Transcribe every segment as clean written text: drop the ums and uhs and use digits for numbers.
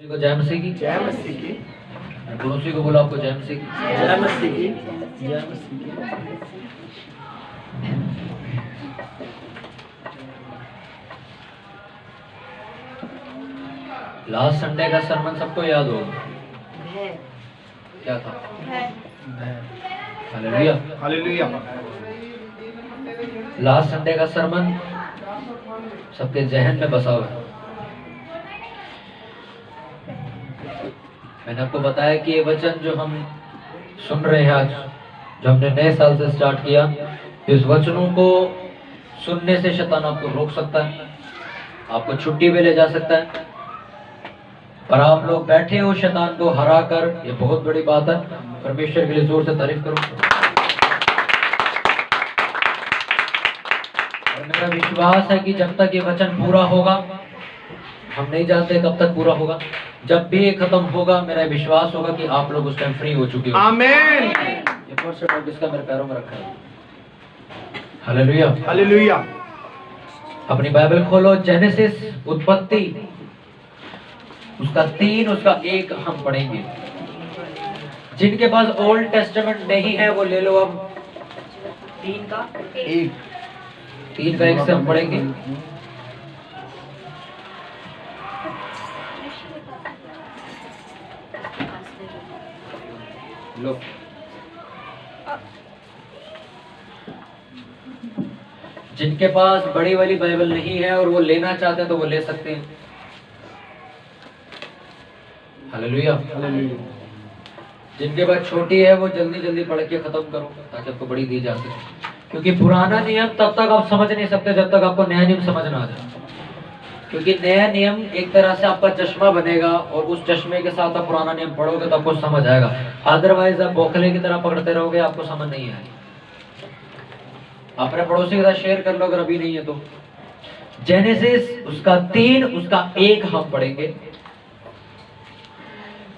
को जय मसीह की। जय मसीह की। पड़ोसी को बोला आपको जय मसीह की। जय मसीह की। जय मसीह की। लास्ट संडे का सरमन सबको याद होगा, क्या था? हालेलुया। हालेलुया। लास्ट संडे का सरमन सबके जहन में बसा हुआ है। मैंने आपको बताया कि ये वचन जो हम सुन रहे हैं आज, जो हमने नए साल से स्टार्ट किया, इस वचनों को सुनने से शैतान आपको रोक सकता है, आपको छुट्टी पे ले जा सकता है, पर आप लोग बैठे हो शैतान को हरा कर, ये बहुत बड़ी बात है। परमेश्वर के लिए जोर से तारीफ करो। और मेरा विश्वास है कि जब तक ये वचन पूरा होगा, हम नहीं जानते कब तक पूरा होगा, जब भी ये खत्म होगा, मेरा विश्वास होगा कि आप लोग उस टाइम फ्री हो चुके हो। आमीन। ये फर्स्ट टॉपिक इसका मेरे पैरों में रखा है। हालेलुया। हालेलुया। अपनी बाइबल खोलो, जेनेसिस उत्पत्ति, उसका 3 उसका 1 हम पढ़ेंगे। जिनके पास ओल्ड टेस्टामेंट नहीं है वो ले लो। अब 3 का 1 से हम पढ़ेंगे। लो, जिनके पास बड़ी वाली बाइबल नहीं है और वो लेना चाहते हैं तो वो ले सकते हैं। हालेलुया। जिनके पास छोटी है वो जल्दी जल्दी पढ़ के खत्म करो ताकि आपको बड़ी दी जा सके, क्योंकि पुराना नियम तब तक आप समझ नहीं सकते जब तक आपको नया नियम समझ ना आ जाए। क्योंकि नया नियम एक तरह से आपका चश्मा बनेगा और उस चश्मे के साथ आप पुराना नियम पढ़ोगे तो आपको समझ आएगा। अदरवाइज आप बौखले की तरह पकड़ते रहोगे, आपको समझ नहीं आएगी। अपने पड़ोसी के साथ शेयर कर लो अगर अभी नहीं है तो। जेनेसिस उसका 3 उसका 1 हम पढ़ेंगे।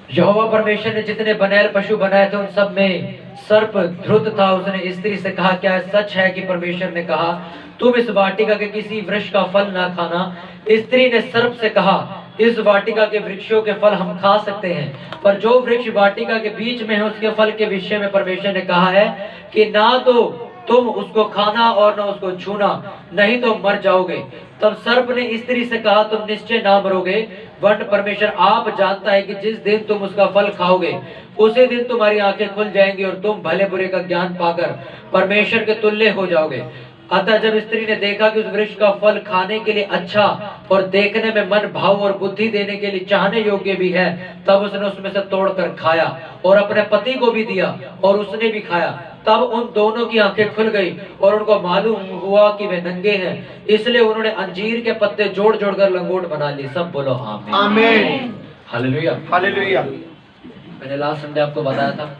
यहोवा परमेश्वर ने जितने बनैल पशु बनाए थे उन सब में सर्प ध्रुत था। उसने स्त्री से कहा, क्या सच है कि परमेश्वर ने कहा तुम इस वाटिका के किसी वृक्ष का फल ना खाना? स्त्री ने सर्प से कहा, इस वाटिका के वृक्षों के फल हम खा सकते हैं, पर जो वृक्ष वाटिका के बीच में है उसके फल के विषय में परमेश्वर ने कहा है कि ना तो तुम उसको खाना और न उसको छूना, नहीं तो मर जाओगे। तब सर्प ने स्त्री से कहा, तुम निश्चय ना मरोगे, वरन परमेश्वर आप जानता है कि जिस दिन तुम उसका फल खाओगे उसी दिन तुम्हारी आंखें खुल जाएंगी और तुम भले बुरे का ज्ञान पाकर परमेश्वर के तुल्य हो जाओगे। अतः जब स्त्री ने देखा कि उस वृक्ष का फल खाने के लिए अच्छा और देखने में मन भाव और बुद्धि देने के लिए चाहने योग्य भी है, तब उसने उसमें से तोड़कर खाया और अपने पति को भी दिया और उसने भी खाया। तब उन दोनों की आंखें खुल गई और उनको मालूम हुआ कि वे नंगे हैं, इसलिए उन्होंने अंजीर के पत्ते जोड़ जोड़ कर लंगोट बना ली। सब बोलो आमीन। आमीन। हालेलुया। हालेलुया। मैंने लास्ट संडे आपको बताया था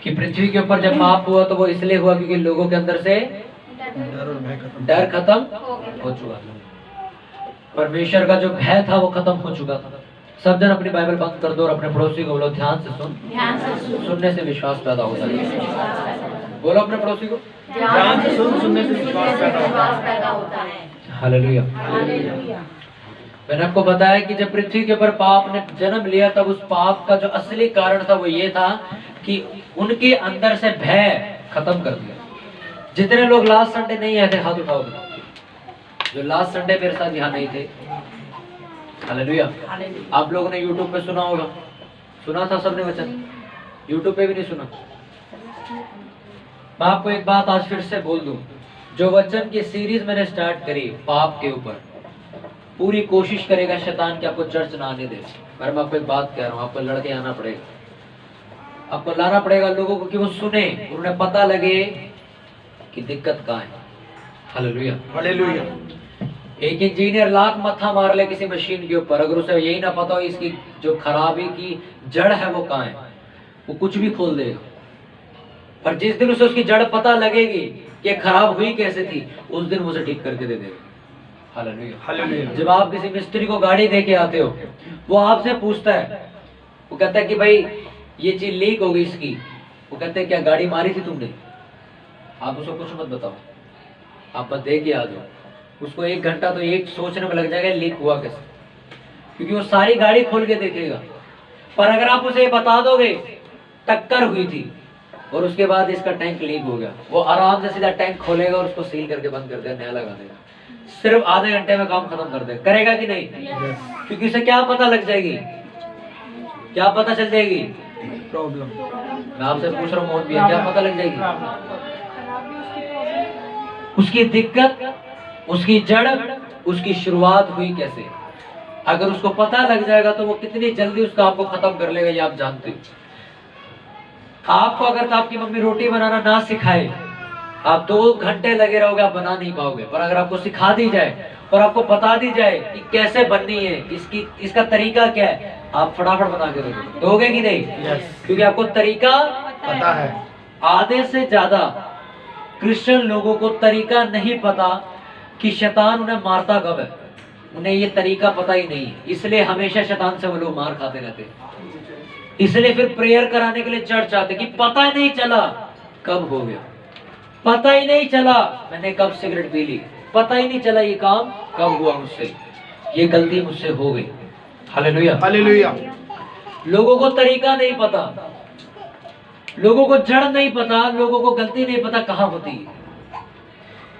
कि पृथ्वी के ऊपर जब पाप हुआ तो वो इसलिए हुआ क्योंकि लोगों के अंदर से डर खत्म हो चुका था। परमेश्वर का जो भय था वो खत्म हो चुका था। सब जन अपनी बाइबल बंद कर दो और अपने पड़ोसी को बोलो, ध्यान से सुन। सुनने से विश्वास पैदा होता है। बोलो अपने पड़ोसी को, ध्यान से सुन, सुनने से विश्वास पैदा होता है। हालेलुया। मैंने आपको बताया कि जब पृथ्वी के ऊपर पाप ने जन्म लिया तब उस पाप का जो असली कारण था वो ये था कि उनके अंदर से भय खत्म कर दिया। जितने लोग लास्ट संडे नहीं आए थे हाथ उठाओ, जो लास्ट संडे मेरे साथ यहाँ नहीं थे। हालेलुया। आप लोगों ने यूट्यूब पे सुना होगा, सुना था सबने वचन, यूट्यूब पे भी नहीं सुना। मैं आपको एक बात आज फिर से बोल दूं, जो वचन की सीरीज मैंने स्टार्ट करी पाप के ऊपर, पूरी कोशिश करेगा शैतान कि आपको चर्च ना आने दे। पर मैं आपको एक बात कह रहा हूँ, आपको लड़के आना पड़ेगा, आपको लाना पड़ेगा लोगों को कि वो सुने, उन्हें पता लगे कि दिक्कत कहाँ है। हालेलुया। हालेलुया। एक इंजीनियर लाख मत्था मार ले किसी मशीन के ऊपर, अगर उसे यही ना पता हो इसकी जो खराबी की जड़ है वो कहाँ है, वो कुछ भी खोल देगा। पर जिस दिन उसे उसकी जड़ पता लगेगी कि खराब हुई कैसे थी, उस दिन उसे ठीक करके दे देगा। हालेलुया। हालेलुया। जब आप किसी मिस्त्री को गाड़ी दे के आते हो, वो आपसे पूछता है, वो कहता है कि भाई ये चीज लीक हो गई इसकी, वो कहते हैं क्या गाड़ी मारी थी तुमने? आप उसको कुछ मत बताओ, आप बस दे के आ जाओ। उसको 1 घंटा तो एक सोचने में लग जाएगा लीक हुआ कैसे। क्योंकि वो सारी गाड़ी खोल के देखेगा। पर अगर आप उसे बता दोगे टक्कर हुई थी और उसके बाद इसका टैंक लीक हो गया, वो आराम से सीधा टैंक खोलेगा और उसको सील करके बंद कर देगा, नया लगा देगा, सिर्फ आधे घंटे में काम खत्म कर देगा। करेगा कि नहीं? क्योंकि उसे क्या पता लग जाएगी, क्या पता चल जाएगी? प्रॉब्लम। मैं आपसे पूछ रहा हूँ मोहन भैया, क्या पता लग जाएगी? उसकी दिक्कत, उसकी जड़, उसकी शुरुआत हुई कैसे। अगर उसको पता लग जाएगा तो वो कितनी जल्दी उस काम को खत्म कर लेगा, ये आप जानते हो। आपको अगर आपकी मम्मी रोटी बनाना ना सिखाए, आप 2 घंटे लगे रहोगे, आप बना नहीं पाओगे। पर अगर आपको सिखा दी जाए और आपको बता दी जाए कि कैसे बननी है, इसका तरीका क्या है, आप फटाफट बना के दोगे कि नहीं? क्योंकि आपको तरीका पता है। आधे से ज्यादा क्रिश्चियन लोगों को तरीका नहीं पता कि शैतान उन्हें मारता कब है, उन्हें ये तरीका पता ही नहीं है। इसलिए हमेशा शैतान से वो लोग मार खाते रहते हैं। इसलिए फिर प्रेयर कराने के लिए चर्च आते कि पता ही नहीं चला कब हो गया, पता ही नहीं चला मैंने कब सिगरेट पी ली, पता ही नहीं चला ये काम कब हुआ मुझसे, ये गलती मुझसे हो गई। Hallelujah, hallelujah. लोगों को तरीका नहीं पता, लोगों को जड़ नहीं पता, लोगों को गलती नहीं पता कहाँ होती है।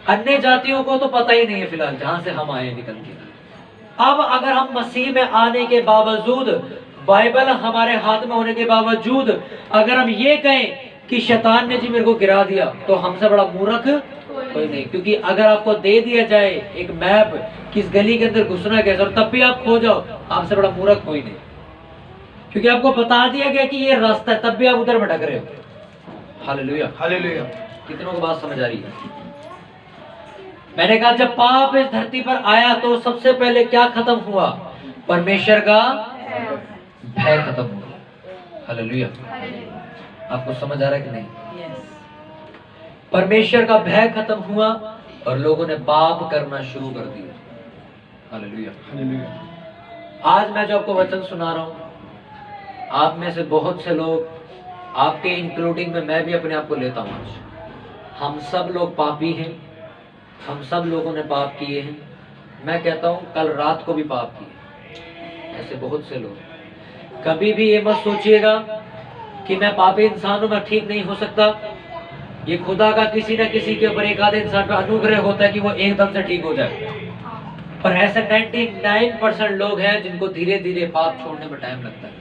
अन्य जातियों को तो पता ही नहीं है फिलहाल, जहां से हम आए निकल के। अब अगर हम मसीह में आने के बावजूद, बाइबल हमारे हाथ में होने के बावजूद अगर हम ये कहें कि शैतान ने जी मेरे को गिरा दिया, तो हमसे बड़ा मूर्ख कोई नहीं। क्योंकि अगर आपको दे दिया जाए एक मैप किस गली के अंदर घुसना कैसे, और तब भी आप खो जाओ, आपसे बड़ा मूर्ख कोई नहीं। क्योंकि आपको बता दिया गया कि ये रास्ता है, तब भी आप उधर भटक रहे हो। Hallelujah, hallelujah. कितनों को बात समझ आ रही है? मैंने कहा जब पाप इस धरती पर आया तो सबसे पहले क्या खत्म हुआ? परमेश्वर का भय खत्म हुआ। हालेलुया, आपको समझ आ रहा है कि नहीं? परमेश्वर का भय खत्म हुआ और लोगों ने पाप करना शुरू कर दिया। Hallelujah, hallelujah. आज मैं जो आपको वचन सुना रहा हूं, आप में से बहुत से लोग, आपके इंक्लूडिंग में मैं भी अपने आप को लेता हूं, आज हम सब लोग पापी हैं, हम सब लोगों ने पाप किए हैं। मैं कहता हूं कल रात को भी पाप किए, ऐसे बहुत से लोग। कभी भी ये मत सोचिएगा कि मैं पापी इंसान हूं, मैं ठीक नहीं हो सकता। ये खुदा का किसी न किसी के ऊपर एक आधे इंसान का अनुग्रह होता है कि वो एकदम से ठीक हो जाए। पर ऐसे 99% लोग हैं जिनको धीरे धीरे पाप छोड़ने में टाइम लगता है।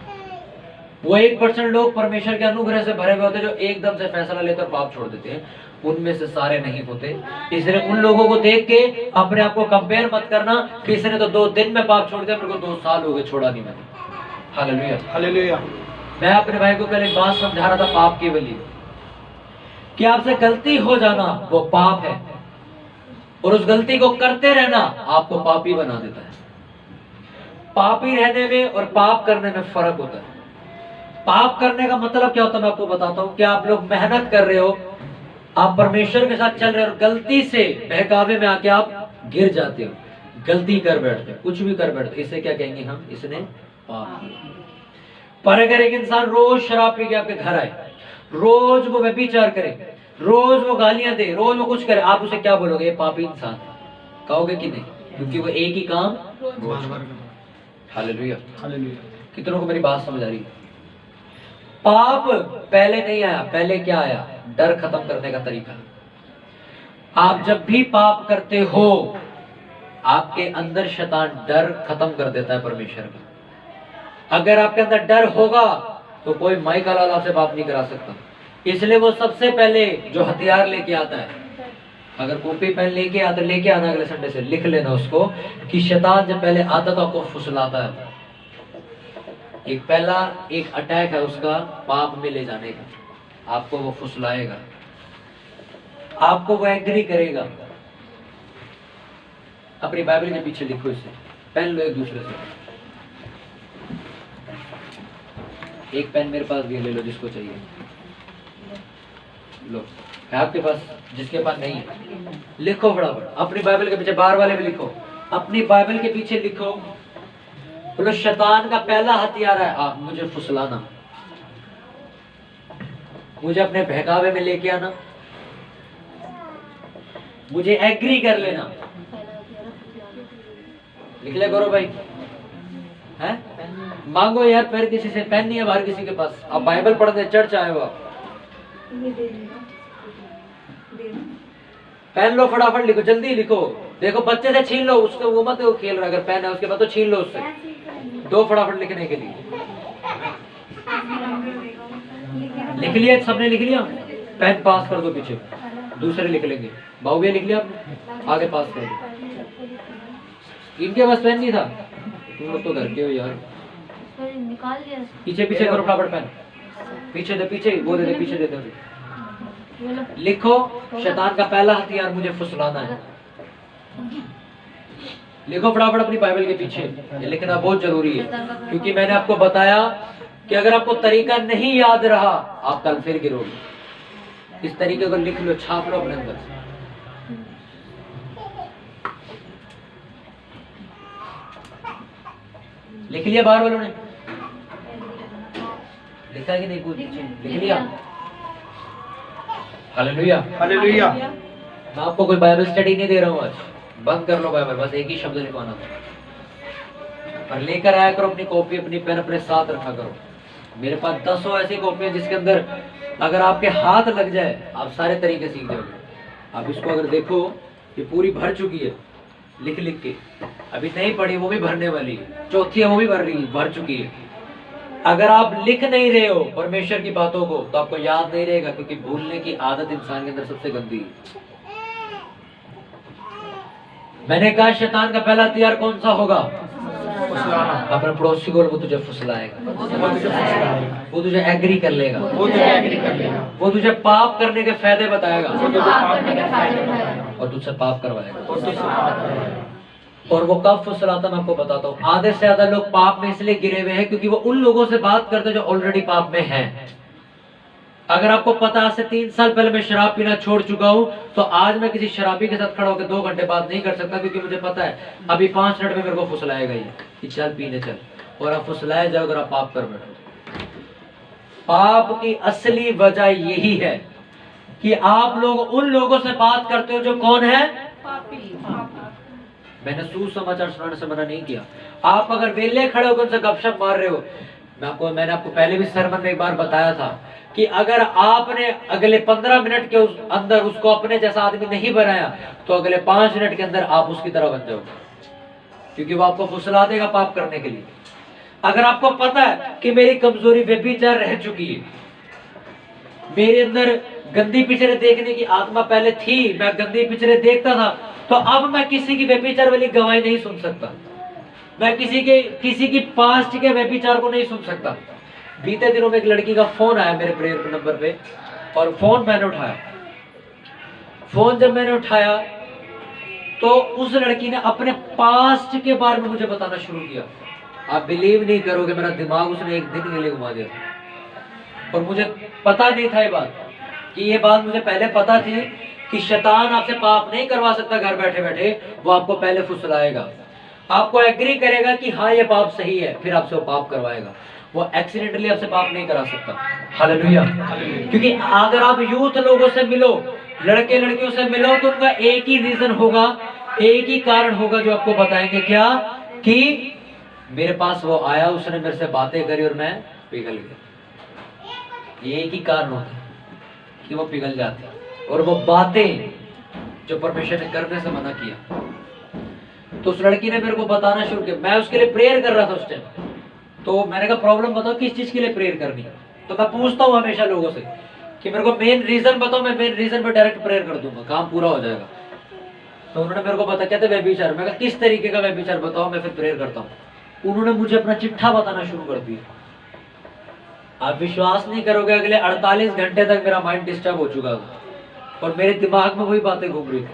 वो 1% लोग परमेश्वर के अनुग्रह से भरे हुए होते हैं जो एकदम से फैसला लेकर पाप छोड़ देते हैं। उनमें से सारे नहीं होते। इसलिए उन लोगों को देख के अपने आप को कंपेयर मत करना कि इसने तो 2 दिन में पाप छोड़ दिया, मेरे को 2 साल हो गए छोड़ा नहीं मैंने। Hallelujah, hallelujah. मैं अपने भाई को कल एक बात समझा रहा था पाप के लिए, कि आपसे गलती हो जाना वो पाप है, और उस गलती को करते रहना आपको पापी बना देता है। पापी रहने में और पाप करने में फर्क होता है। पाप करने का मतलब क्या होता है मैं आपको बताता हूँ। क्या आप लोग मेहनत कर रहे हो, आप परमेश्वर के साथ चल रहे हो और गलती से बहकावे में आके आप गिर जाते हो, गलती कर बैठते हो, कुछ भी कर बैठते हो, इसे क्या कहेंगे हम? इसने पाप किया। पर अगर एक इंसान रोज शराब पी के आपके घर आए, रोज वो व्यभिचार करे, रोज वो गालियां दे, रोज वो कुछ करे, आप उसे क्या बोलोगे? ये पापी इंसान है, कहोगे कि नहीं? क्योंकि वो एक ही काम रोज करे। Hallelujah, hallelujah. कितनों को मेरी बात समझ आ रही है? पाप पहले नहीं आया, पहले क्या आया? डर खत्म करने का तरीका। आप जब भी पाप करते हो, आपके अंदर शैतान डर खत्म कर देता है परमेश्वर का। अगर आपके अंदर डर होगा तो कोई माई का लाल आपसे पाप नहीं करा सकता। इसलिए वो सबसे पहले जो हथियार लेके आता है, अगर कॉपी पेन लेके आता, लेके आना अगले संडे से, लिख लेना उसको कि शैतान जब पहले आता तो आपको फुसलाता है। एक पहला एक अटैक है उसका पाप में ले जाने का। आपको वो फुसलाएगा, आपको वो एग्री करेगा। अपनी बाइबल के पीछे लिखो इसे, पेन लो एक दूसरे से। एक पेन मेरे पास भी है, ले लो जिसको चाहिए। लो, है आपके पास? जिसके पास नहीं है लिखो फटाफट। अपनी बाइबल के पीछे, बाहर वाले भी लिखो, अपनी बाइबल के पीछे लिखो। बोलो शैतान का पहला हथियार है आप मुझे फुसलाना, मुझे अपने बहकावे में लेके आना, मुझे एग्री कर लेना। लिख ले करो भाई, हैं? मांगो यार, फिर किसी से पेन नहीं है बाहर किसी के पास, आप बाइबल पढ़ते चर्च आए हो, आप पेन लो फटाफट लिखो, जल्दी लिखो। देखो बच्चे से छीन लो उसको, वो मत वो खेल रहा, अगर पेन है उसके बाद तो छीन लो उससे, दो फटाफट लिखने के लिए। लिख लिया सबने, लिख लिया? पेन पास कर दो पीछे, दूसरे लिख लेंगे। बाबू भैया लिख लिया आपने? आगे पास कर दो। इनके पास पेन नहीं था, तुम लोग तो घर के हो यार। निकाल दिया। पीछे पीछे करो फटाफट पेन, पीछे दे, पीछे वो दे दे, पीछे दे दे। लिखो, शैतान का पहला हथियार मुझे फुसलाना है। लिखो फटाफट अपनी बाइबल के पीछे, ये लिखना बहुत जरूरी है, क्योंकि मैंने आपको बताया कि अगर आपको तरीका नहीं याद रहा आप कल फिर गिरोगे। इस तरीके को लिख लो, छाप लो अपने अंदर। लिख लिया बाहर वालों ने? लिखा कि नहीं? कुछ लिख लिया? Hallelujah, hallelujah. मैं आपको कोई बाइबल स्टडी नहीं दे रहा हूँ आज, बंद कर लो बाइबल, बस एक ही शब्द लिखवाना था। और लेकर आया करो अपनी कॉपी, अपनी पेन अपने साथ रखा करो। मेरे पास 10 ऐसी कॉपियां जिसके अंदर अगर आपके हाथ लग जाए आप सारे तरीके सीख जाओगे। आप इसको अगर देखो, ये पूरी भर चुकी है लिख लिख के, अभी नहीं पढ़ी वो भी भरने वाली है, चौथी है वो भी भर चुकी है। अगर आप लिख नहीं रहे हो परमेश्वर की बातों को तो आपको याद नहीं रहेगा, क्योंकि भूलने की आदत इंसान के अंदर सबसे गंदी है। मैंने कहा शैतान का पहला हथियार कौन सा होगा? फुसलाना। अपने पड़ोसी को, वो तुझे फुसलाएगा, वो तुझे एग्री कर लेगा, वो तुझे पाप करने के फायदे बताएगा और तुझसे पाप करवाएगा। और वो कब फुसलाता मैं आपको बताता हूँ। आधे से ज्यादा लोग पाप में इसलिए गिरे हुए हैं क्योंकि वो उन लोगों से बात करते हैं जो ऑलरेडी पाप में हैं। अगर आपको पता है 3 साल पहले मैं शराब पीना छोड़ चुका हूं, तो आज मैं किसी शराबी के साथ खड़ा होकर 2 घंटे बात नहीं कर सकता, क्योंकि मुझे पता है अभी 5 मिनट में मेरे को फुसलाएगा ये कि चल पीने चल, और आप फुसलाए जाओ अगर आप पाप कर बैठो। पाप की असली वजह यही है कि आप लोग उन लोगों से बात करते हो जो कौन है? मैंने सुसमाचार सुनाने से मना नहीं किया। आप अगर वेले खड़े होकर उनसे गपशप मार रहे हो, मैंने आपको पहले भी सरमन में एक बार बताया था कि अगर आपने अगले 15 मिनट के अंदर उसको अपने जैसा आदमी नहीं बनाया तो अगले 5 मिनट के अंदर आप उसकी तरह बन जाओगे, क्योंकि वो आपको फुसला देगा पाप करने के लिए। अगर आपको पता है कि मेरी कमजोरी व्यभिचार रह चुकी है, मेरे अंदर गंदी पिक्चरें देखने की आत्मा पहले थी, मैं गंदी पिक्चरें देखता था, तो अब मैं किसी की व्यभिचार वाली गवाही नहीं सुन सकता, मैं किसी की पास्ट के व्यभिचार को नहीं सुन सकता। बीते दिनों में एक लड़की का फोन आया मेरे प्रेयर नंबर पे, और फोन मैंने उठाया। फोन जब मैंने उठाया तो उस लड़की ने अपने पास्ट के बारे में मुझे बताना शुरू किया। आप बिलीव नहीं करोगे, मेरा दिमाग उसने एक दिन के लिए घुमा दिया, और मुझे पता नहीं था ये बात मुझे पहले पता थी कि शैतान आपसे पाप नहीं करवा सकता घर बैठे बैठे, वो आपको पहले फुसलाएगा, आपको एग्री करेगा कि हाँ ये पाप सही है, फिर आपसे वो पाप करवाएगा। वो एक्सीडेंटली आपसे पाप नहीं करा सकता। हालेलुया। क्योंकि अगर आप यूथ लोगों से मिलो, लड़के लड़कियों से मिलो, तो उनका एक ही रीजन होगा, एक ही कारण होगा जो आपको बताएंगे, क्या? कि मेरे पास वो आया, उसने मेरे से बातें करी और मैं पिघल गया। ये एक ही कारण होता है कि वो पिघल जाते हैं, और वो बातें जो परमेश्वर ने करने से मना किया। तो उस लड़की ने मेरे को बताना शुरू किया, मैं उसके लिए प्रेयर कर रहा था उस टाइम। तो मैंने कहा प्रॉब्लम बताओ किस चीज के लिए प्रेयर करनी है। तो मैं पूछता हूँ हमेशा लोगों से कि मेरे को मेन रीजन बताओ, मैं मेन रीजन पे डायरेक्ट प्रेयर कर दूंगा, काम पूरा हो जाएगा। तो उन्होंने मेरे को बता, कहते व्यभिचार। मैं कहा किस तरीके का व्यभिचार बताओ, मैं फिर प्रेयर करता हूँ। उन्होंने मुझे अपना चिट्ठा बताना शुरू कर दिया। आप विश्वास नहीं करोगे, अगले 48 घंटे तक मेरा माइंड डिस्टर्ब हो चुका था और मेरे दिमाग में वही बातें घूम रही थी।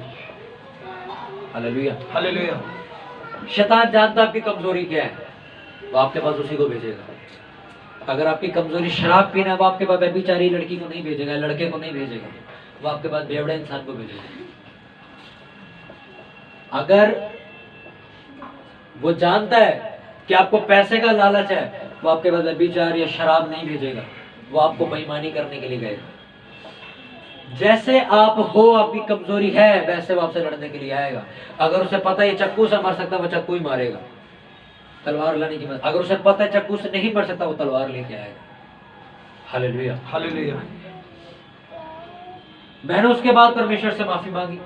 Hallelujah, hallelujah. शैतान जानता आपकी कमजोरी क्या है, वो आपके पास उसी को भेजेगा। अगर आपकी कमजोरी शराब पीना है, वो आपके पास व्यभिचारी लड़की को नहीं भेजेगा, लड़के को नहीं भेजेगा, वो आपके पास बेवड़ा इंसान को भेजेगा। अगर वो जानता है कि आपको पैसे का लालच है, वो आपके पास व्यभिचार या शराब नहीं भेजेगा, वो आपको बेईमानी करने के लिए गएगा। जैसे आप हो, आपकी कमजोरी है, वैसे वो आपसे लड़ने के लिए आएगा। अगर उसे पता है ये चक्कू से मार सकता है, वो चक्कू ही मारेगा। तलवार लाने की मत, अगर उसे पता है चाकू से नहीं मर सकता वो तलवार लेके आएगा। हालेलुया। हालेलुया। मैंने उसके बाद परमेश्वर से माफी मांगी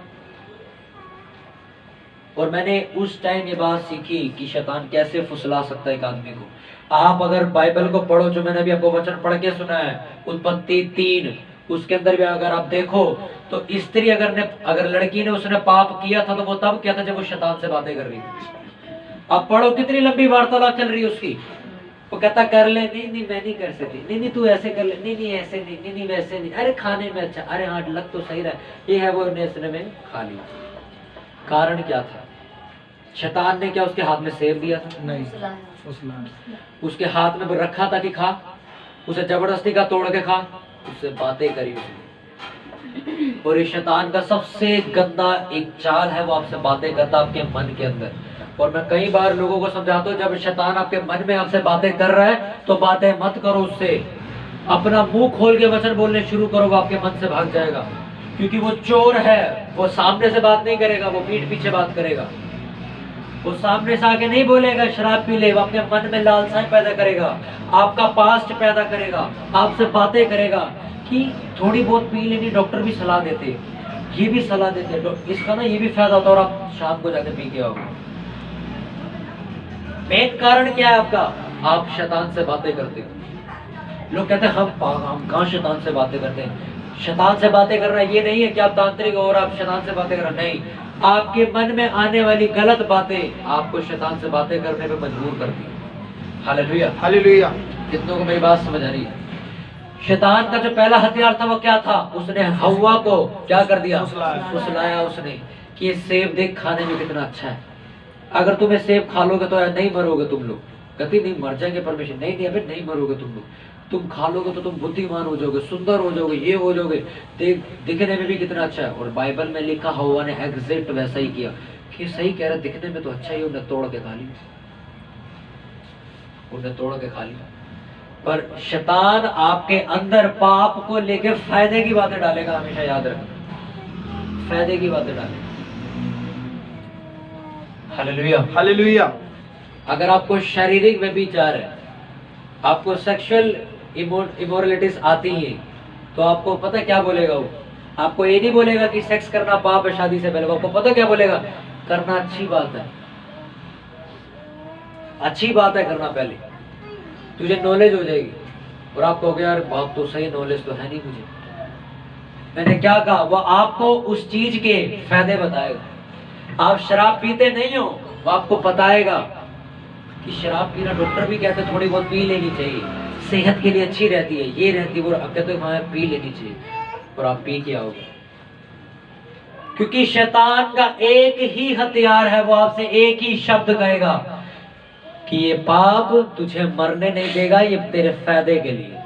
और मैंने उस टाइम ये बात सीखी कि शैतान कैसे फुसला सकता है एक आदमी को। आप अगर बाइबल को पढ़ो, जो मैंने अभी आपको वचन पढ़ के सुना है, उत्पत्ति 3, उसके अंदर भी अगर आप देखो तो स्त्री अगर लड़की ने उसने पाप किया था तो वो तब किया था जब वो शैतान से बातें कर रही थी। अब पढ़ो कितनी लंबी वार्तालाप चल रही है उसकी। वो कहता कर ले, नहीं नहीं मैं नहीं कर सकती, नहीं नहीं तू ऐसे कर ले, नहीं नहीं ऐसे नहीं, नहीं नहीं वैसे नहीं, अरे खाने में अच्छा, अरे हाँ लग तो सही रहा, ये है वो, नेसने में खा लिया। कारण क्या था? शैतान ने क्या उसके हाथ में सेब दिया था? नहीं, फुसलाया। फुसलाना। उसके हाथ में रखा था कि खा, उसे जबरदस्ती का तोड़ के खा, उससे बातें करी उसने। और ये शैतान का सबसे गंदा एक चाल है, वो आपसे बातें करता आपके मन के अंदर। और मैं कई बार लोगों को समझाता हूँ, जब शैतान आपके मन में आपसे बातें कर रहा है तो बातें मत करो उससे, अपना मुंह खोल के वचन बोलने शुरू करो, वो आपके मन से भाग जाएगा। क्योंकि वो चोर है, वो सामने से बात नहीं करेगा, वो पीठ पीछे बात करेगा। वो सामने से आके नहीं बोलेगा शराब पी ले, वो अपने मन में लालसाएं पैदा करेगा, आपका पास्ट पैदा करेगा, आपसे बातें करेगा कि थोड़ी बहुत पी लेनी, डॉक्टर भी सलाह देते, ये भी सलाह देते, इसका ना ये भी फायदा होता है, और आप शाम को जाके पी के आओगे। मेन कारण क्या है आपका? आप शैतान से बातें करते हो। लोग कहते हैं हम कहाँ शैतान से बातें करते हैं। शैतान से बातें कर रहे हैं ये नहीं है कि आप तांत्रिक हो और आप शैतान से बातें कर रहे हैं, नहीं, आपके मन में आने वाली गलत बातें आपको शैतान से बातें करने पे मजबूर करती है। हालेलुया। हालेलुया। कितनों को मेरी बात समझ आ रही है? शैतान का जो पहला हथियार था वो क्या था? उसने हव्वा को क्या कर दिया? फुसलाया उसने कि ये सेब देख खाने में कितना अच्छा है, अगर तुम्हें सेब खा लोगे तो नहीं मरोगे तुम लोग। कहती नहीं मर जाएंगे परमेश्वर, नहीं नहीं अबे नहीं मरोगे तुम लोग, तुम खा लोगे तो तुम बुद्धिमान हो जाओगे, सुंदर हो जाओगे, ये हो जाओगे, दिखने में भी कितना अच्छा है। और बाइबल में लिखा हव्वा ने एग्जैक्ट वैसा ही किया कि सही कह रहा, दिखने में तो अच्छा ही, उन्हें तोड़ के खा लिया, उन्हें तोड़ के खा लिया। पर शैतान आपके अंदर पाप को लेके फायदे की बातें डालेगा, हमेशा याद रखना, फायदे की बातें डालेगा। हालेलुया। हालेलुया। अगर आपको शारीरिक व्यभिचार है, आपको सेक्सुअल इमोरलिटीज आती है, तो आपको पता क्या बोलेगा वो? आपको ये नहीं बोलेगा कि सेक्स करना पाप है शादी से पहले, आपको पता क्या बोलेगा? करना अच्छी बात है, अच्छी बात है करना, पहले तुझे नॉलेज हो जाएगी। और आप कहोगे यार बात तो सही, नॉलेज तो है नहीं मुझे। मैंने क्या कहा? वो आपको उस चीज के फायदे बताएगा। आप शराब पीते नहीं हो, वो आपको बताएगा कि शराब पीना, डॉक्टर भी कहते हैं थोड़ी बहुत पी लेनी चाहिए, सेहत के लिए अच्छी रहती है, ये रहती है, वो कहते हैं पी लेनी चाहिए, और आप पी के आओगे। क्योंकि शैतान का एक ही हथियार है, वो आपसे एक ही शब्द कहेगा कि ये पाप तुझे मरने नहीं देगा, ये तेरे फायदे के लिए।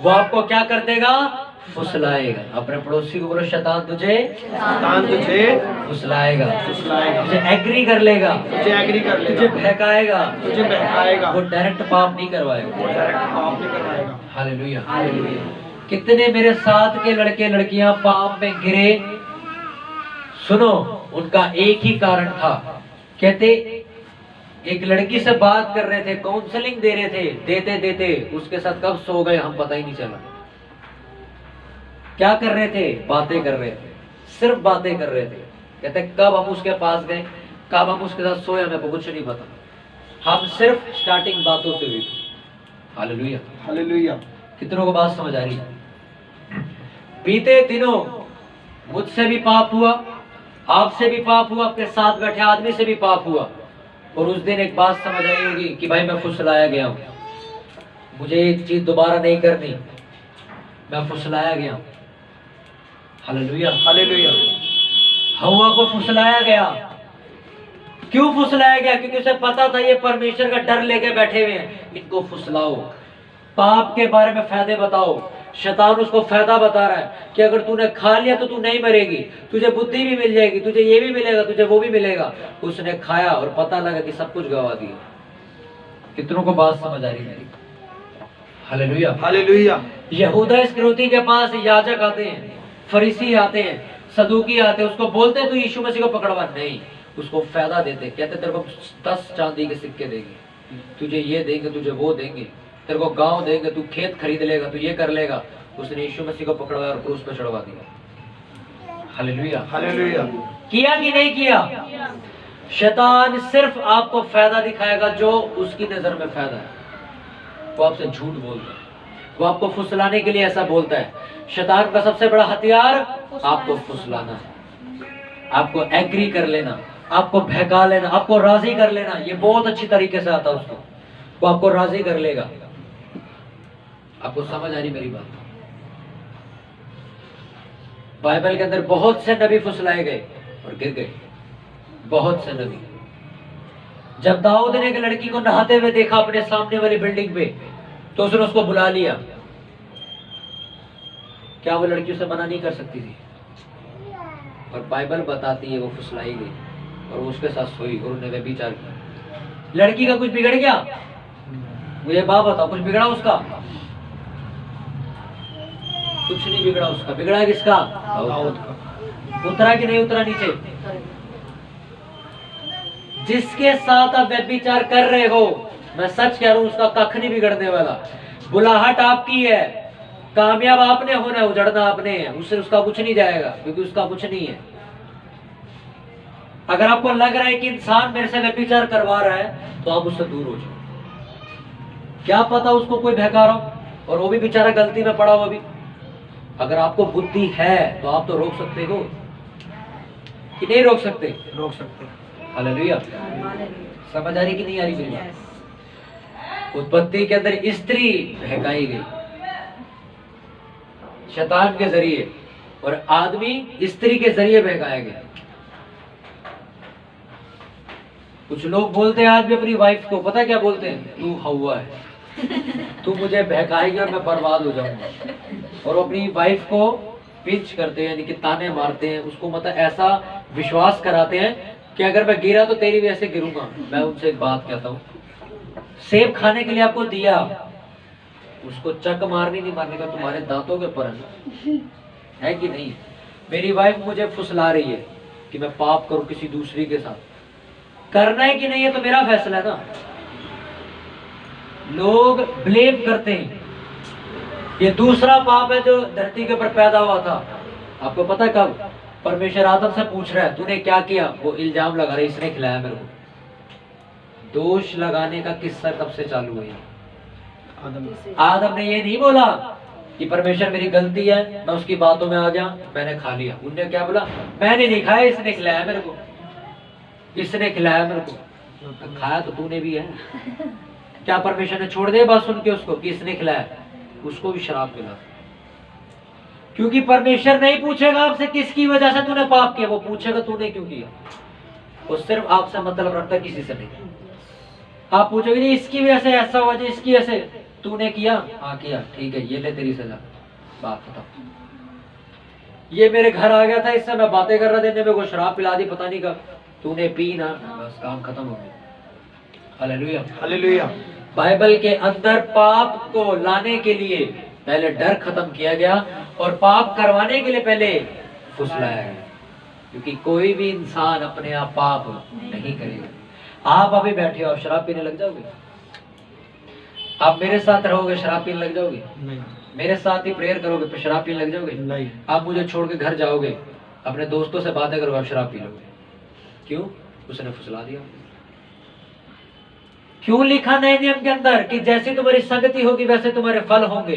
वो आपको क्या कर देगा? फुसलाएगा। अपने पड़ोसी को बोलो शैतान तुझे फुसलाएगा, तुझे एग्री कर लेगा, तुझे बहकाएगा, वो डायरेक्ट पाप नहीं करवाएगा। हालेलुया। कितने मेरे साथ के लड़के लड़कियां पाप में गिरे, सुनो, उनका एक ही कारण था। कहते एक लड़की से बात कर रहे थे, काउंसलिंग दे रहे थे, देते देते उसके साथ कब सो गए हम पता ही नहीं चला। क्या कर रहे थे? बातें कर रहे थे, सिर्फ बातें कर रहे थे। कहते कब हम उसके पास गए, कब हम उसके साथ सोए, हमें कुछ नहीं पता, हम सिर्फ स्टार्टिंग बातों से हुई। हालेलुया। हालेलुया। कितनों को बात समझ आ रही है? बीते दिनों मुझसे भी पाप हुआ, आपसे भी पाप हुआ, आपके साथ बैठे आदमी से भी पाप हुआ। और उस दिन एक बात समझ आई होगी कि भाई मैं फुसलाया गया हूं, मुझे एक चीज दोबारा नहीं करनी, मैं फुसलाया गया हूं। हालेलुया। हालेलुया। हव्वा को फुसलाया गया। क्यों फुसलाया गया? क्योंकि उसे पता था ये परमेश्वर का डर लेके बैठे हुए हैं, इनको फुसलाओ, पाप के बारे में फायदे बताओ। शैतान उसको फायदा बता रहा है कि अगर तूने खा लिया तो तू नहीं मरेगी, तुझे बुद्धि भी मिल जाएगी, तुझे ये भी मिलेगा, तुझे वो भी मिलेगा। उसने खाया और पता लगा कि सब कुछ गवा दिया। कितनों को बात समझ आ रही मेरी? हालेलुया। हालेलुया। यहूदा इस्करियोती के पास याजक आते हैं, फरीसी आते हैं, सदूकी आते हैं, उसको बोलते हैं तू यीशु मसीह को पकड़वा, नहीं, उसको फायदा देते, कहते तेरे को 10 चांदी के सिक्के देंगे, तुझे ये देंगे, तुझे वो देंगे, तेरे को गांव देंगे, तू खेत खरीद लेगा, तू ये कर लेगा। उसने यीशु मसीह को पकड़वाया और क्रूस पे चढ़वा दिया। हालेलुया। हालेलुया। किया कि नहीं किया? शैतान सिर्फ आपको फायदा दिखाएगा जो उसकी नजर में फायदा है। वो आपसे झूठ बोलता है, वो आपको फुसलाने के लिए ऐसा बोलता है। शैतान का सबसे बड़ा हथियार आपको फुसलाना है, आपको एग्री कर लेना, आपको बहका लेना, आपको राजी कर लेना। ये बहुत अच्छी तरीके से आता है उसको, वो आपको राजी कर लेगा। आपको समझ आ रही मेरी बात? बाइबल के अंदर बहुत से नबी फुसलाए गए और गिर गए, बहुत से नबी। जब दाऊद ने एक लड़की को नहाते हुए देखा अपने सामने वाली बिल्डिंग पे, तो उसने उसको बुला लिया। क्या वो लड़की उसे मना नहीं कर सकती थी? और बाइबल बताती है वो फुसलाई गई और उसके साथ सोई और उन्हें व्यभिचार किया। लड़की का कुछ बिगड़ गया? मुझे बात बताओ, कुछ बिगड़ा उसका? कुछ नहीं बिगड़ा उसका। बिगड़ा किसका? दाऊद का। उतरा कि नहीं उतरा नीचे? जिसके साथ आप व्यभिचार कर रहे हो, मैं सच कह रहा हूं, उसका कख नहीं बिगड़ने वाला। बुलाहट आपकी है, कामयाब आपने होना है, उजड़ना आपने है, उससे उसका कुछ नहीं जाएगा, क्योंकि उसका कुछ नहीं है। अगर आपको लग रहा है कि इंसान मेरे से व्यभिचार करवा रहा है, तो आप उससे दूर हो जाओ। क्या पता उसको कोई बहका रहा हो और वो भी बेचारा गलती में पड़ा हुआ भी। अगर आपको बुद्धि है तो आप तो रोक सकते हो कि नहीं रोक सकते? रोक सकते। हालेलुया। समझ आ रही कि नहीं आ रही मेरी बात? उत्पत्ति के अंदर स्त्री बहकाई गई शैतान के जरिए, और आदमी स्त्री के जरिए बहकाया गया। कुछ लोग बोलते हैं आज भी अपनी वाइफ को, पता क्या बोलते हैं? तू हवा है, तू मुझे बहकाएगी और मैं बर्बाद हो जाऊंगा। और अपनी वाइफ को पिंच करते हैं, यानी कि ताने मारते हैं, उसको मतलब ऐसा विश्वास कराते हैं कि अगर मैं गिरा तो तेरी वजह से गिरूंगा। मैं उनसे एक बात कहता हूँ, सेब खाने के लिए आपको दिया, उसको चक मारनी नहीं मारने का तुम्हारे दांतों के ऊपर है कि नहीं? मेरी वाइफ मुझे फुसला रही है कि मैं पाप करूं किसी दूसरी के साथ, करना है कि नहीं है तो मेरा फैसला है ना। लोग ब्लेम करते हैं, ये दूसरा पाप है जो धरती के ऊपर पैदा हुआ था। आपको पता है कब? परमेश्वर आदम से पूछ रहा है तूने क्या किया? वो इल्जाम लगा रहा है इसने खिलाया मेरे को। दोष लगाने का किस्सा कब से चालू हुई? आदम ने ये नहीं बोला कि परमेश्वर मेरी गलती है, मैं उसकी बातों में आ गया, मैंने खा लिया। उनने क्या बोला? मैंने नहीं खाया, इसने खिलाया मेरे को, इसने खिलाया मेरे को। खाया तो तूने भी है। क्या परमेश्वर ने छोड़ दे बात सुन के उसको कि इसने खिलाया? उसको भी शराब पिला। क्योंकि परमेश्वर नहीं पूछेगा आपसे किसकी वजह से तूने पाप किया, वो पूछेगा तूने क्यों किया। वो सिर्फ आपसे मतलब रखता है, किसी से नहीं। आप पूछोगे नहीं इसकी वजह से ऐसा हुआ, इसकी वजह से तूने किया? हाँ किया, ठीक है, ये ले तेरी सजा। बात बताओ। ये मेरे घर आ गया था, इससे मैं बातें कर रहा था, मेरे को शराब पिला दी, पता नहीं कब, तूने पी ना, बस काम खत्म हो गया। हालेलुया। हालेलुया। बाइबल के अंदर पाप को लाने के लिए पहले डर खत्म किया गया और पाप करवाने के लिए पहले फुसलाया गया, क्योंकि कोई भी इंसान अपने आप पाप नहीं करेगा। आप अभी बैठे हो, आप शराब पीने लग जाओगे? आप मेरे साथ रहोगे, शराब पीने लग जाओगे? नहीं। मेरे साथ ही प्रेयर करोगे तो शराब पीने लग जाओगे? नहीं। आप मुझे छोड़ के घर जाओगे, अपने दोस्तों से बातें करोगे, आप शराब पी लोगे। क्यों? उसने फुसला दिया। क्यों लिखा नए नियम के अंदर कि जैसी तुम्हारी संगति होगी वैसे तुम्हारे फल होंगे,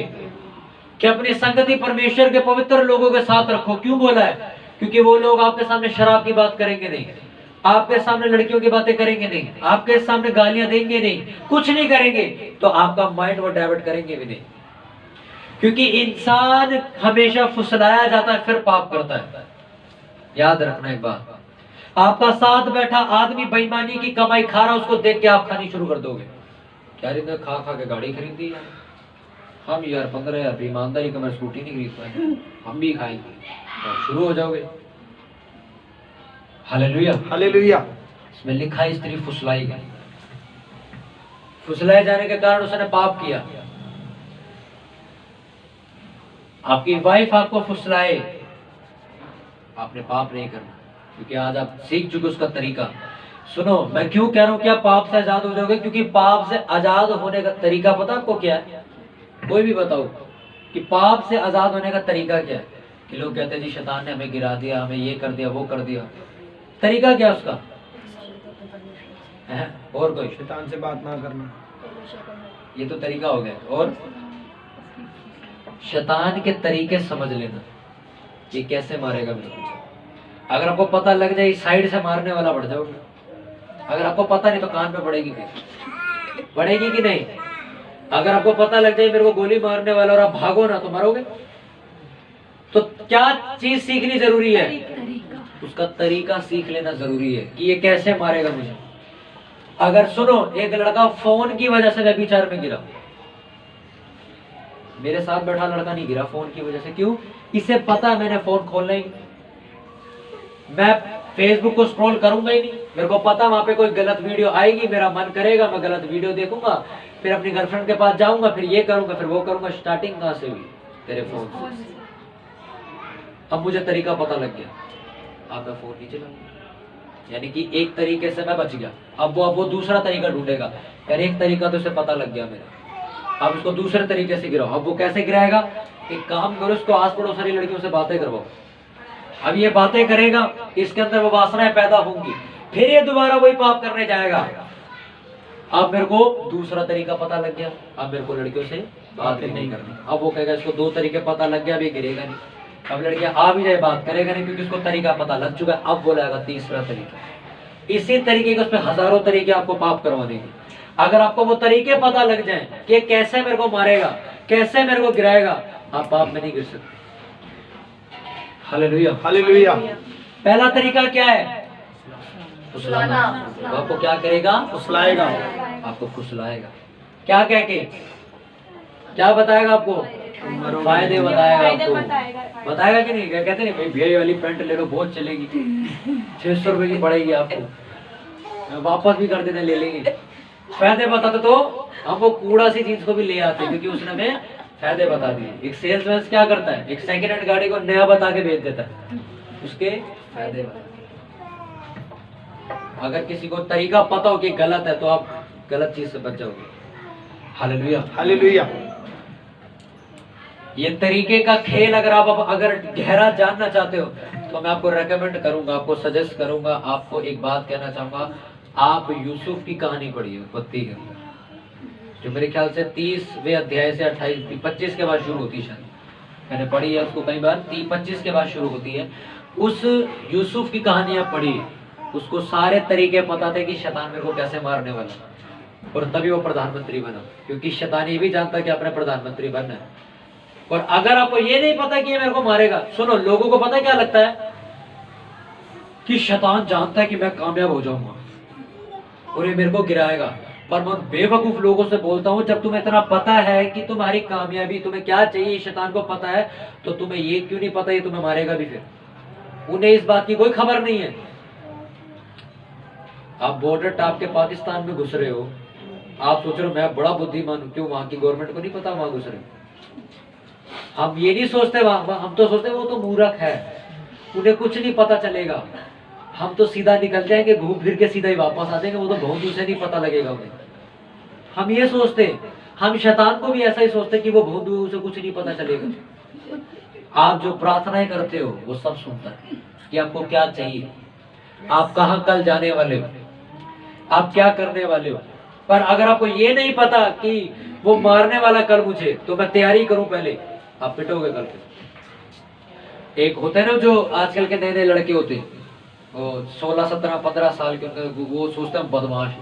कि अपनी संगति परमेश्वर के पवित्र लोगों के साथ रखो। क्यों बोला है? क्योंकि वो लोग आपके सामने शराब की बात करेंगे नहीं, आपके सामने लड़कियों की बातें करेंगे नहीं, आपके सामने गालियां देंगे नहीं, कुछ नहीं करेंगे, तो आपका माइंड वो डाइवर्ट करेंगे भी नहीं। क्योंकि इंसान हमेशा फुसलाया जाता है फिर पाप करता है। याद रखना एक बात, आपका साथ बैठा आदमी बेईमानी की कमाई खा रहा, उसको देख के आप खानी शुरू कर दोगे। क्या रे खा खा के गाड़ी खरीदी है, हम यार 15,000 ईमानदारी का मैं स्कूटी नहीं खरीद पाए, हम भी खाएंगे, और शुरू हो जाओगे। हालेलुया। हालेलुया। इसमें लिखा है स्त्री फुसलाई गई, फुसलाए जाने के कारण उसने पाप किया। आपकी वाइफ आपको फुसलाए, आपने पाप नहीं करना, क्योंकि आज आप सीख चुके उसका तरीका। सुनो, मैं क्यों कह रहा हूँ कि आप पाप से आजाद हो जाओगे, क्योंकि पाप से आजाद होने का तरीका पता आपको क्या है? कोई भी बताओ कि पाप से आजाद होने का तरीका क्या है? कि लोग कहते हैं जी शैतान ने हमें गिरा दिया, हमें ये कर दिया, वो कर दिया। तरीका क्या है उसका? है? और कोई? शैतान से बात ना करना, ये तो तरीका हो गया। और शैतान के तरीके समझ लेना, ये कैसे मारेगा मेरे को। अगर आपको पता लग जाए इस साइड से मारने वाला, बढ़ जाओगे। अगर आपको पता नहीं तो कान पे पड़ेगी, फिर पड़ेगी कि नहीं? अगर आपको पता लग जाए मेरे को गोली मारने वाला और आप भागो ना, तो मरोगे। तो क्या चीज सीखनी जरूरी है? उसका तरीका सीख लेना जरूरी है कि ये कैसे मारेगा मुझे। अगर सुनो, एक लड़का फोन की वजह से व्यभिचार में गिरा, मेरे साथ बैठा लड़का नहीं गिरा फोन की वजह से। क्यों? इसे पता है मैंने फोन खोलना ही नहीं, मैं फेसबुक को स्क्रॉल करूंगा ही नहीं। मेरे को पता वहां पे कोई गलत वीडियो आएगी, मेरा मन करेगा मैं गलत वीडियो देखूंगा, फिर अपनी गर्लफ्रेंड के पास जाऊंगा, फिर ये करूंगा, फिर वो करूंगा। स्टार्टिंग कहां से हुई? तेरे फोन से। अब मुझे तरीका पता लग गया, अब मैं फोन नहीं चलाऊंगा। यानी कि एक तरीके से मैं बच गया। अब वो दूसरा तरीका ढूंढेगा, यार एक तरीका तो उसे पता लग गया मेरा, अब इसको दूसरे तरीके से गिराओ। अब वो कैसे गिराएगा? एक काम करो, उसको आस पड़ोस वाली लड़कियों से बातें करवाओ। अब ये बातें करेगा, इसके अंदर वो वासनाएं पैदा होंगी, फिर ये दोबारा वही पाप करने जाएगा। अब मेरे को दूसरा तरीका पता लग गया, अब मेरे को लड़कियों से बात ही नहीं करनी। अब वो कहेगा इसको दो तरीके पता लग गया, अब ये गिरेगा नहीं। अब लड़कियां आ भी जाए बात करेगा नहीं, क्योंकि उसको तरीका पता लग चुका है। अब बोलेगा तीसरा तरीका। इसी तरीके के उसमें हजारों तरीके आपको पाप करवा देंगे। अगर आपको वो तरीके पता लग जाए कि कैसे मेरे को मारेगा, कैसे मेरे को गिराएगा, आप पाप में नहीं गिर सकते। Hallelujah, hallelujah. पहला तरीका क्या है? फुसलाना। वो आपको क्या करेगा? फुसलाएगा। आपको फुसलाएगा। क्या कह के? क्या बताएगा आपको? फायदे बताएगा आपको। बताएगा कि नहीं? क्या कहते हैं भाई, भैया वाली पैंट ले लो, बहुत चलेगी, 600 रुपए की पड़ेगी आपको, वापस भी कर देने ले लेंगे। फायदे बताते तो हम वो कूड़ा सी चीज को भी ले आते, क्योंकि उसने हमें फायदे बता दिए। एक सेल्समैन क्या करता है? एक सेकंड हैंड गाड़ी को नया बता के बेच देता है, उसके फायदे बता। अगर किसी को तरीका पता हो कि गलत है, तो आप गलत चीज से बच जाओगे। Hallelujah, hallelujah. ये तरीके का खेल अगर आप अगर गहरा जानना चाहते हो, तो मैं आपको रेकमेंड करूंगा, आपको सजेस्ट करूंगा। आपको एक बात कहना चाहूंगा, आप यूसुफ की कहानी पढ़िए उत्पत्ति के अंदर, जो मेरे ख्याल से 30वें अध्याय से 25 के बाद शुरू होती है। शायद मैंने पढ़ी है उसको कई बार, 25 के बाद शुरू होती है। उस यूसुफ की कहानी आप पढ़िए, उसको सारे तरीके पता थे कि शैतान मेरे को कैसे मारने वाला, और तभी वो प्रधानमंत्री बना, क्योंकि शैतान ये भी जानता है कि अपने प्रधानमंत्री बनना है। और अगर आपको ये नहीं पता कि ये मेरे को मारेगा, सुनो, लोगों को पता क्या लगता है कि शैतान जानता है कि मैं कामयाब हो जाऊंगा और ये मेरे को गिराएगा। पर मैं बेवकूफ लोगों से बोलता हूं, जब तुम्हें इतना पता है कि तुम्हारी कामयाबी, तुम्हें क्या चाहिए, शैतान को पता है, तो तुम्हें ये क्यों नहीं पता ये तुम्हें मारेगा भी? फिर उन्हें इस बात की कोई खबर नहीं है। आप बॉर्डर टाप के पाकिस्तान में घुस रहे हो, आप सोच रहे हो मैं बड़ा बुद्धिमान हूं, क्यों? वहां की गवर्नमेंट को नहीं पता वहां घुस रहे हो। हम ये नहीं सोचते, हम तो सोचते वो तो मूर्ख है, उन्हें कुछ नहीं पता चलेगा, हम तो सीधा निकल जाएंगे, घूम फिर के सीधा ही वापस आ जाएंगे, वो तो बहुत दूर से नहीं पता लगेगा उन्हें। हम ये सोचते, हम शैतान को भी ऐसा ही सोचते कि वो बहुत दूर से कुछ नहीं पता चलेगा। आप जो प्रार्थनाएं करते हो वो सब सुनता है कि आपको क्या चाहिए, आप कहाँ कल जाने वाले हो, आप क्या करने वाले हो। पर अगर आपको ये नहीं पता कि वो मारने वाला कल मुझे, तो मैं तैयारी करूं पहले, आप पिटोगे कल पे। एक होते हैं ना जो आजकल के नए नए लड़के होते हैं, वो 16, 17, 15 साल के, वो सोचते हैं बदमाश,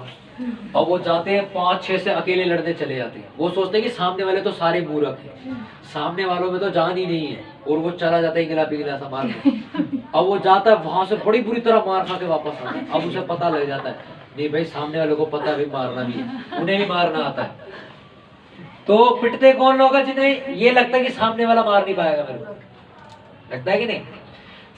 और वो जाते हैं 5-6 से अकेले लड़ने चले जाते हैं। वो सोचते हैं कि सामने वाले तो सारे मूर्ख हैं, सामने वालों में तो जान ही नहीं है, और वो चला जाता है गिला पिघला सा मार के। अब वो जाता है वहां से बड़ी बुरी तरह मार खा के वापस आता है। अब उसे पता लग जाता है नहीं भाई, सामने वालों को पता भी मारना भी है, उन्हें भी मारना आता है। तो पिटते कौन लोग हैं? जिन्हें ये लगता है कि सामने वाला मार नहीं पाएगा मेरे को, लगता है कि नहीं?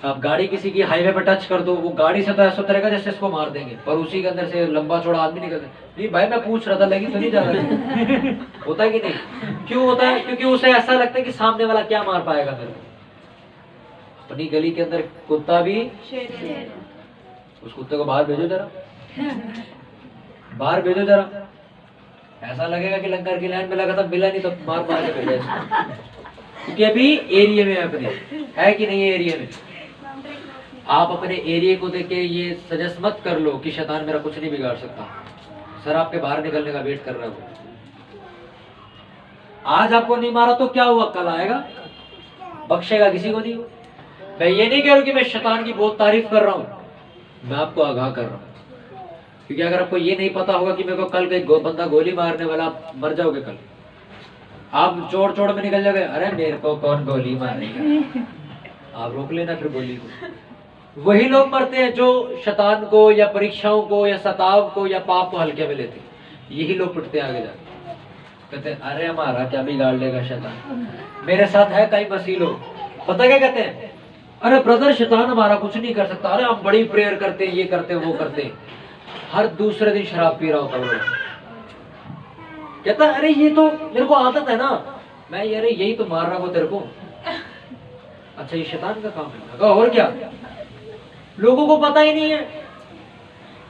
अब गाड़ी किसी की हाईवे पे टच कर दो, वो गाड़ी से तो ऐसा उतरेगा जैसे इसको मार देंगे, पर उसी के अंदर से लंबा चौड़ा आदमी निकल नहीं भाई, मैं पूछ रहा था, लगी तो नहीं जा रहा। होता है कि नहीं? क्यों होता है? क्योंकि उसे ऐसा लगता है कि सामने वाला क्या मार पाएगा मेरे को। अपनी गली के अंदर कुत्ता भी, उस कुत्ते को बाहर भेजो जरा, बाहर भेजो जरा, ऐसा लगेगा कि लंगर की लाइन में लगा था, मिला नहीं तो मार मार के भेजा इसको। क्योंकि अभी एरिया में अपने है कि नहीं है, एरिया में आप अपने एरिया को देख के ये सजेस्ट मत कर लो कि शैतान मेरा कुछ नहीं बिगाड़ सकता। सर आपके बाहर निकलने का वेट कर रहा है वो। आज आपको नहीं मारा तो क्या हुआ, कल आएगा, बख्शेगा किसी को नहीं। मैं ये नहीं कह रहा हूं कि मैं शैतान की बहुत तारीफ कर रहा हूं, मैं आपको आगाह कर रहा हूं। क्योंकि अगर आपको ये नहीं पता होगा कि मेरे को कल कोई बंदा गोली मारने वाला, आप मर जाओगे कल। आप चोर चोर में निकल जाओगे, अरे मेरे को कौन गोली मारेगा, आप रोक लेना फिर गोली को। वही लोग मरते हैं जो शैतान को या परीक्षाओं को या सताव को या पाप को हल्के में लेते हैं। यही लोग पिटते हैं आगे जाके, कहते हैं अरे हमारा क्या बिगाड़ लेगा शैतान। मेरे साथ है कई मसीह लोग, पता क्या कहते हैं, अरे ब्रदर शैतान हमारा कुछ नहीं कर सकता, अरे हम बड़ी प्रेयर करते हैं, ये करते हैं वो करते हैं। हर दूसरे दिन शराब पी रहा होता है, कहता है अरे ये तो मेरे को आदत है ना, मैं अरे यही तो मार रहा हूँ तेरे को। अच्छा ये शैतान का काम है, और क्या। लोगों को पता ही नहीं है,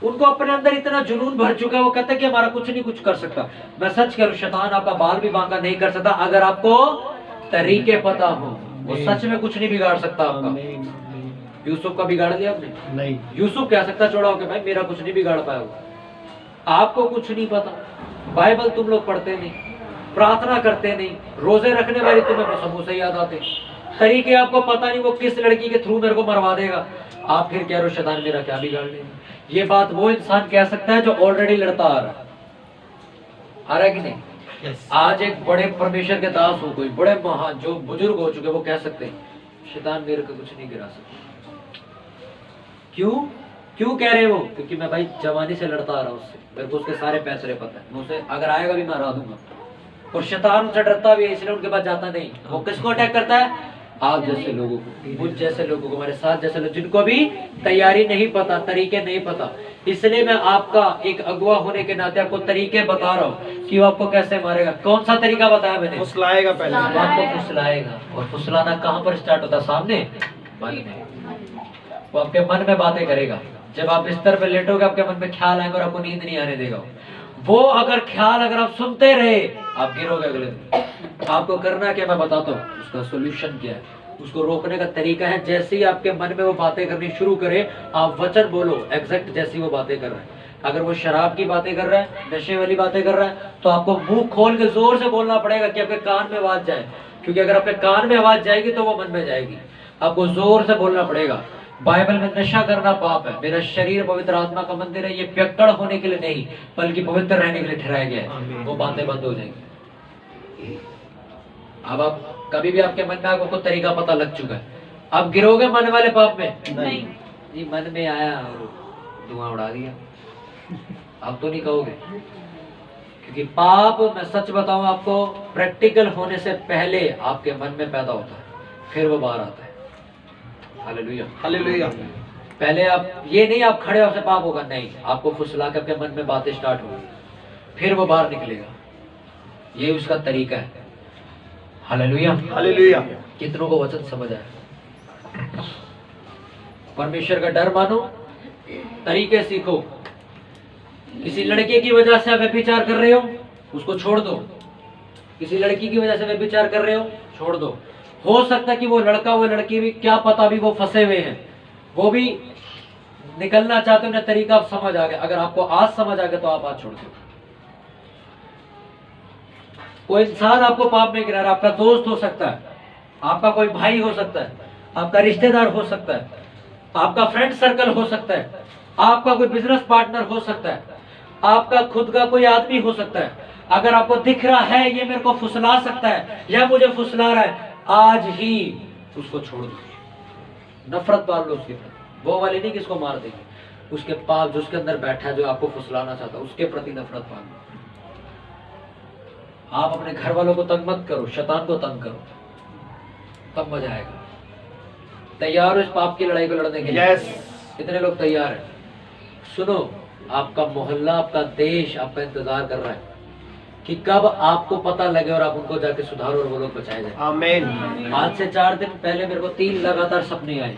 उनको अपने अंदर इतना जुनून भर चुका है, वो कहते हैं कि हमारा कुछ नहीं कुछ कर सकता। मैं सच कह रहा हूं, शैतान आपका बाल भी बांका नहीं कर सकता अगर आपको तरीके पता हो। वो सच में कुछ नहीं बिगाड़ सकता आपका। यूसुफ का बिगाड़ दिया आपने? नहीं। यूसुफ कह सकता चौड़ा होकर भाई मेरा कुछ नहीं बिगाड़ पाया वो। आपको कुछ नहीं पता, बाइबल तुम लोग पढ़ते नहीं, प्रार्थना करते नहीं, रोजे रखने वाली तुम्हें समोसे याद आते, तरीके आपको पता नहीं वो किस लड़की के थ्रू मेरे को मरवा देगा। आप फिर कह रहे हो शैतान मेरा क्या बिगाड़ लेगा। ये बात वो इंसान कह सकता है जो ऑलरेडी लड़ता आ रहा है कि नहीं? आज एक बड़े परमेश्वर के दास हो, कोई बड़े महान जो बुजुर्ग हो चुके, वो कह सकते हैं शैतान मेरे को कुछ नहीं गिरा सकता। क्यों क्यों कह रहे हो? क्योंकि मैं भाई जवानी से लड़ता आ रहा हूं उससे, मेरे को उसके सारे पैसे पता है, मैं उसे अगर आएगा भी मैं हरा दूंगा। और शैतान उनसे डरता भी है, इसलिए उनके पास जाता नहीं। वो किसको अटैक करता है? आप जैसे लोगों को, मुझ जैसे लोगों को, हमारे साथ जैसे लोग जिनको भी तैयारी नहीं पता, तरीके नहीं पता। इसलिए मैं आपका एक अगुआ होने के नाते आपको तरीके बता रहा हूँ कि वो आपको कैसे मारेगा। कौन सा तरीका बताया मैंने? फुसलाएगा पहले, वो आपको फुसलाएगा। और फुसलाना कहाँ पर स्टार्ट होता है? सामने, मन में। वो आपके मन में बातें करेगा। जब आप बिस्तर पे लेटोगे आपके मन में ख्याल आएंगे और आपको नींद नहीं आने देगा। वो अगर ख्याल अगर आप सुनते रहे आप गिरोगे अगले दिन। आपको करना क्या मैं बताता हूँ, उसका सोल्यूशन क्या है, उसको रोकने का तरीका है। जैसे ही आपके मन में वो बातें करनी शुरू करे, आप वचन बोलो एग्जैक्ट जैसी वो बातें कर रहा है। अगर वो शराब की बातें कर रहा है, नशे वाली बातें कर रहा है, तो आपको मुंह खोल के जोर से बोलना पड़ेगा कि आपके कान में आवाज जाए। क्योंकि अगर आपके कान में आवाज जाएगी तो वो मन में जाएगी। आपको जोर से बोलना पड़ेगा। बाइबल में नशा करना पाप है। मेरा शरीर पवित्र आत्मा का मंदिर है, ये पियक्कड़ होने के लिए नहीं बल्कि पवित्र रहने के लिए ठहराया गया है। वो बातें बंद हो जाएंगी। अब आप कभी भी आपके मन में आपको कुछ तरीका पता लग चुका है, अब गिरोगे मन वाले पाप में? नहीं जी मन में आया और धुआं उड़ा दिया, आप तो नहीं कहोगे। क्योंकि पाप, मैं सच बताऊं आपको, प्रैक्टिकल होने से पहले आपके मन में पैदा होता है, फिर वो बाहर आता है। Hallelujah hallelujah. पहले आप ये नहीं आप खड़े होकर पाप होगा, नहीं, आपको फुसला के आपके मन में बातें स्टार्ट होगी, फिर वो बाहर निकलेगा। ये उसका तरीका है। Hallelujah hallelujah. कितनों को वचन समझ आया? परमेश्वर का डर मानो, तरीके सीखो। किसी लड़के की वजह से आप व्यभिचार कर रहे हो, उसको छोड़ दो। किसी लड़की की वजह से व्यभिचार कर रहे हो, छोड़ दो। हो सकता है कि वो लड़का वो लड़की भी, क्या पता भी वो फंसे हुए हैं, वो भी निकलना चाहते हो, तरीका आप समझ आ गया। अगर आपको आज समझ आ गया तो आप आज छोड़ दो। कोई इंसान आपको पाप में गिरा रहा है, आपका दोस्त हो सकता है, आपका कोई भाई हो सकता है, आपका रिश्तेदार हो सकता है, आपका फ्रेंड सर्कल हो सकता है, आपका कोई बिजनेस पार्टनर हो सकता है, आपका खुद का कोई आदमी हो सकता है। अगर आपको दिख रहा है ये मेरे को फुसला सकता है या मुझे फुसला रहा है, आज ही उसको छोड़ दो। नफरत पाल लो उसके प्रति, वो वाली नहीं किसको मार देंगे, उसके पाप जो उसके अंदर बैठा है, जो आपको फुसलाना चाहता है, उसके प्रति नफरत पाल लो। आप अपने घर वालों को तंग मत करो, शैतान को तंग करो, तब मजा आएगा। तैयार हो इस पाप की लड़ाई को लड़ने के लिए? यस। कितने लोग तैयार हैं? सुनो, आपका मोहल्ला, आपका देश आपका इंतजार कर रहा है कि कब आपको पता लगे और आप उनको जाके सुधारो और वो लोग बचाए जाए। आमीन। आज से 4 दिन पहले मेरे को 3 लगातार सपने आए